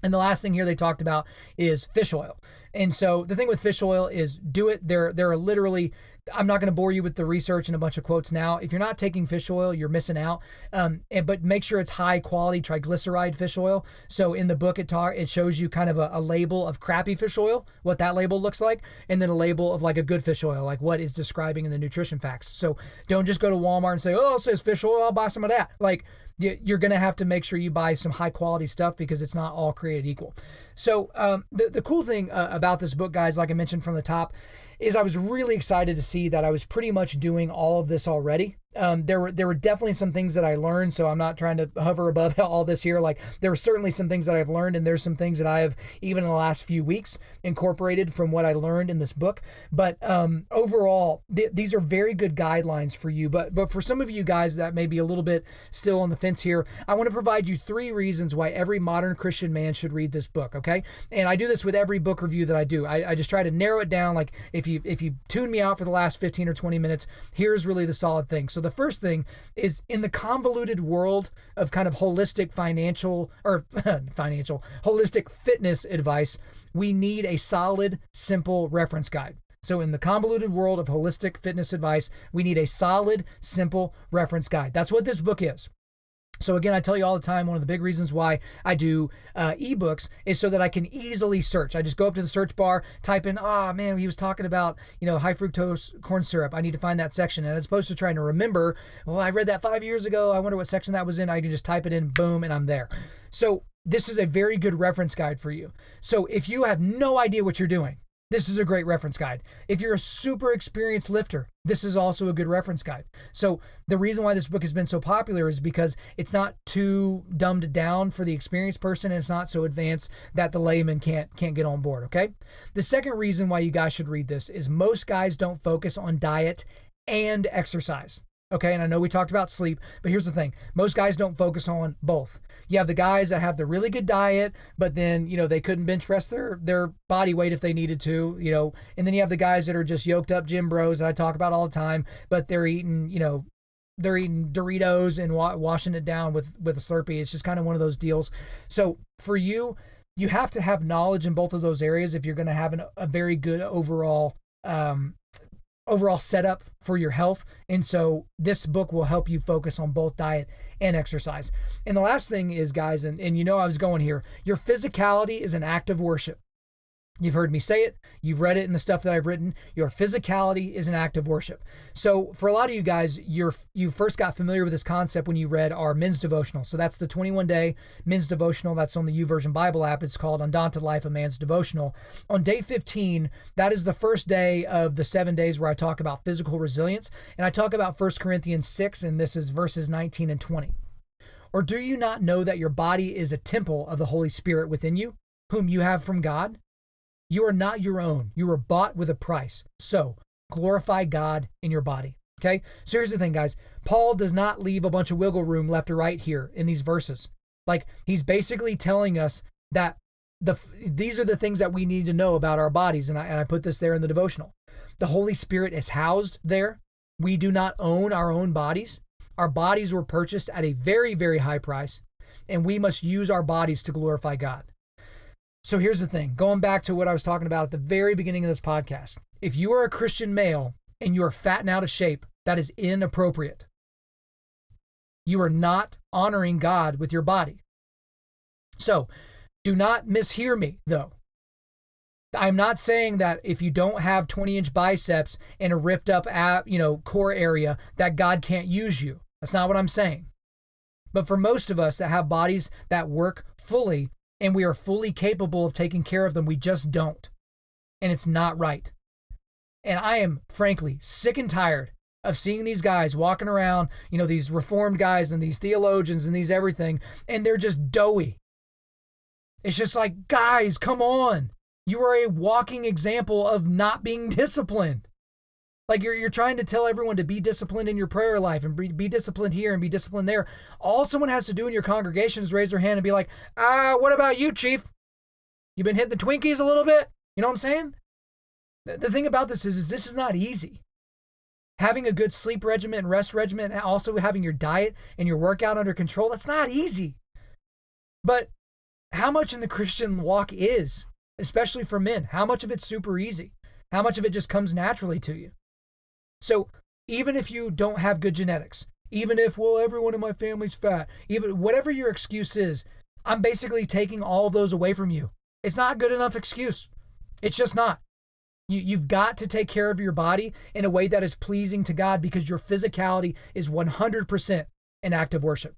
And the last thing here they talked about is fish oil. And so the thing with fish oil is do it. There are literally, I'm not going to bore you with the research and a bunch of quotes now. If you're not taking fish oil, you're missing out. But make sure it's high quality triglyceride fish oil. So in the book, it shows you kind of a label of crappy fish oil, what that label looks like, and then a label of like a good fish oil, like what it's describing in the nutrition facts. So don't just go to Walmart and say, oh, it says fish oil, I'll buy some of that. Like, you're going to have to make sure you buy some high quality stuff because it's not all created equal. So the cool thing about this book, guys, like I mentioned from the top, is I was really excited to see that I was pretty much doing all of this already. There were definitely some things that I learned, so I'm not trying to hover above all this here. Like, there were certainly some things that I've learned, and there's some things that I have, even in the last few weeks, incorporated from what I learned in this book. But overall, these are very good guidelines for you. But for some of you guys that may be a little bit still on the fence here, I want to provide you 3 reasons why every modern Christian man should read this book, okay? And I do this with every book review that I do. I just try to narrow it down. Like, if you tune me out for the last 15 or 20 minutes, here's really the solid thing. So the first thing is, in the convoluted world of kind of holistic holistic fitness advice, we need a solid, simple reference guide. So in the convoluted world of holistic fitness advice, we need a solid, simple reference guide. That's what this book is. So again, I tell you all the time, one of the big reasons why I do ebooks is so that I can easily search. I just go up to the search bar, type in, oh man, he was talking about, high fructose corn syrup. I need to find that section. And as opposed to trying to remember, well, I read that 5 years ago, I wonder what section that was in. I can just type it in, boom, and I'm there. So this is a very good reference guide for you. So if you have no idea what you're doing, this is a great reference guide. If you're a super experienced lifter, this is also a good reference guide. So the reason why this book has been so popular is because it's not too dumbed down for the experienced person, and it's not so advanced that the layman can't get on board, okay? The second reason why you guys should read this is most guys don't focus on diet and exercise. Okay, and I know we talked about sleep, but here's the thing. Most guys don't focus on both. You have the guys that have the really good diet, but then, they couldn't bench press their body weight if they needed to, and then you have the guys that are just yoked up gym bros that I talk about all the time, but they're eating Doritos and washing it down with a Slurpee. It's just kind of one of those deals. So for you have to have knowledge in both of those areas if you're going to have a very good overall setup for your health. And so this book will help you focus on both diet and exercise. And the last thing is, guys, and I was going here, your physicality is an act of worship. You've heard me say it. You've read it in the stuff that I've written. Your physicality is an act of worship. So for a lot of you guys, you first got familiar with this concept when you read our men's devotional. So that's the 21-day men's devotional. That's on the YouVersion Bible app. It's called Undaunted.Life, a man's devotional. On day 15, that is the first day of the 7 days where I talk about physical resilience. And I talk about 1 Corinthians 6, and this is verses 19 and 20. Or do you not know that your body is a temple of the Holy Spirit within you, whom you have from God? You are not your own. You were bought with a price. So glorify God in your body. Okay? So here's the thing, guys. Paul does not leave a bunch of wiggle room left or right here in these verses. Like, he's basically telling us that these are the things that we need to know about our bodies. And I put this there in the devotional. The Holy Spirit is housed there. We do not own our own bodies. Our bodies were purchased at a very, very high price, and we must use our bodies to glorify God. So here's the thing, going back to what I was talking about at the very beginning of this podcast. If you are a Christian male and you are fat and out of shape, that is inappropriate. You are not honoring God with your body. So do not mishear me, though. I'm not saying that if you don't have 20-inch biceps and a ripped up core area, that God can't use you. That's not what I'm saying. But for most of us that have bodies that work fully, and we are fully capable of taking care of them, we just don't. And it's not right. And I am, frankly, sick and tired of seeing these guys walking around, these reformed guys and these theologians and these everything, and they're just doughy. It's just like, guys, come on. You are a walking example of not being disciplined. Like you're trying to tell everyone to be disciplined in your prayer life and be disciplined here and be disciplined there. All someone has to do in your congregation is raise their hand and be like, what about you, Chief? You been hitting the Twinkies a little bit? You know what I'm saying? The thing about this is this is not easy. Having a good sleep regimen and rest regimen and also having your diet and your workout under control, that's not easy. But how much in the Christian walk is, especially for men, how much of it's super easy? How much of it just comes naturally to you? So even if you don't have good genetics, even if, well, everyone in my family's fat, even whatever your excuse is, I'm basically taking all of those away from you. It's not a good enough excuse. It's just not. You've got to take care of your body in a way that is pleasing to God because your physicality is 100% an act of worship.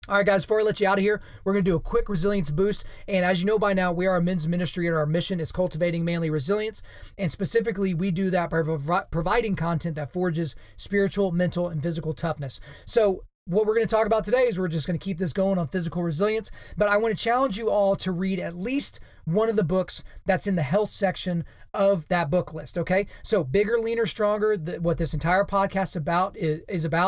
All right, guys, before I let you out of here, we're going to do a quick resilience boost. And as you know by now, we are a men's ministry and our mission is cultivating manly resilience. And specifically, we do that by providing content that forges spiritual, mental, and physical toughness. So what we're going to talk about today is we're just going to keep this going on physical resilience. But I want to challenge you all to read at least one of the books that's in the health section of that book list, okay? So Bigger, Leaner, Stronger, what this entire podcast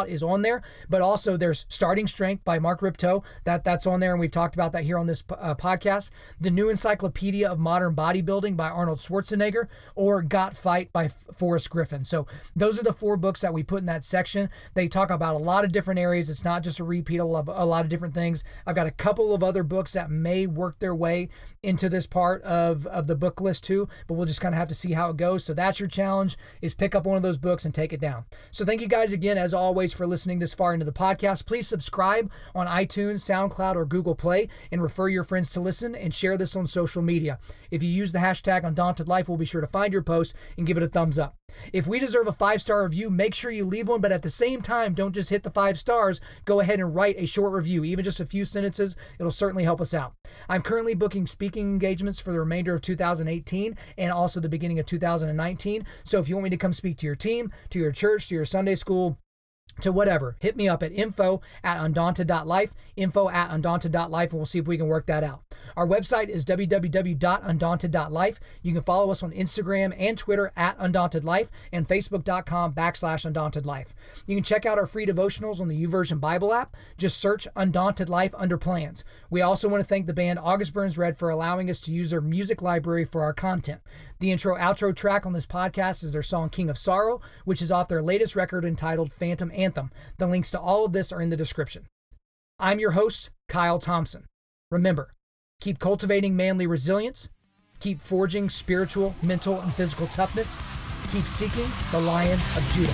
is on there, but also there's Starting Strength by Mark Rippetoe, that's on there, and we've talked about that here on this podcast. The New Encyclopedia of Modern Bodybuilding by Arnold Schwarzenegger, or Got Fight by Forrest Griffin. So those are the 4 books that we put in that section. They talk about a lot of different areas. It's not just a repeat of a lot of different things. I've got a couple of other books that may work their way into this part of the book list too, but we'll just kind of have to see how it goes. So that's your challenge, is pick up one of those books and take it down. So thank you guys again, as always, for listening this far into the podcast. Please subscribe on iTunes, SoundCloud, or Google Play, and refer your friends to listen, and share this on social media. If you use the hashtag Undaunted.Life, we'll be sure to find your post and give it a thumbs up. If we deserve a 5-star review, make sure you leave one, but at the same time, don't just hit the 5 stars. Go ahead and write a short review, even just a few sentences. It'll certainly help us out. I'm currently booking speaking engagements for the remainder of 2018 and also the beginning of 2019. So if you want me to come speak to your team, to your church, to your Sunday school, to whatever, hit me up at info@Undaunted.Life, info@Undaunted.Life, and we'll see if we can work that out. Our website is www.Undaunted.Life. You can follow us on Instagram and Twitter @UndauntedLife and Facebook.com/UndauntedLife. You can check out our free devotionals on the YouVersion Bible app. Just search Undaunted Life under plans. We also want to thank the band August Burns Red for allowing us to use their music library for our content. The intro-outro track on this podcast is their song King of Sorrow, which is off their latest record entitled Phantom Anthem. The links to all of this are in the description. I'm your host, Kyle Thompson. Remember, keep cultivating manly resilience, keep forging spiritual, mental, and physical toughness, keep seeking the Lion of Judah.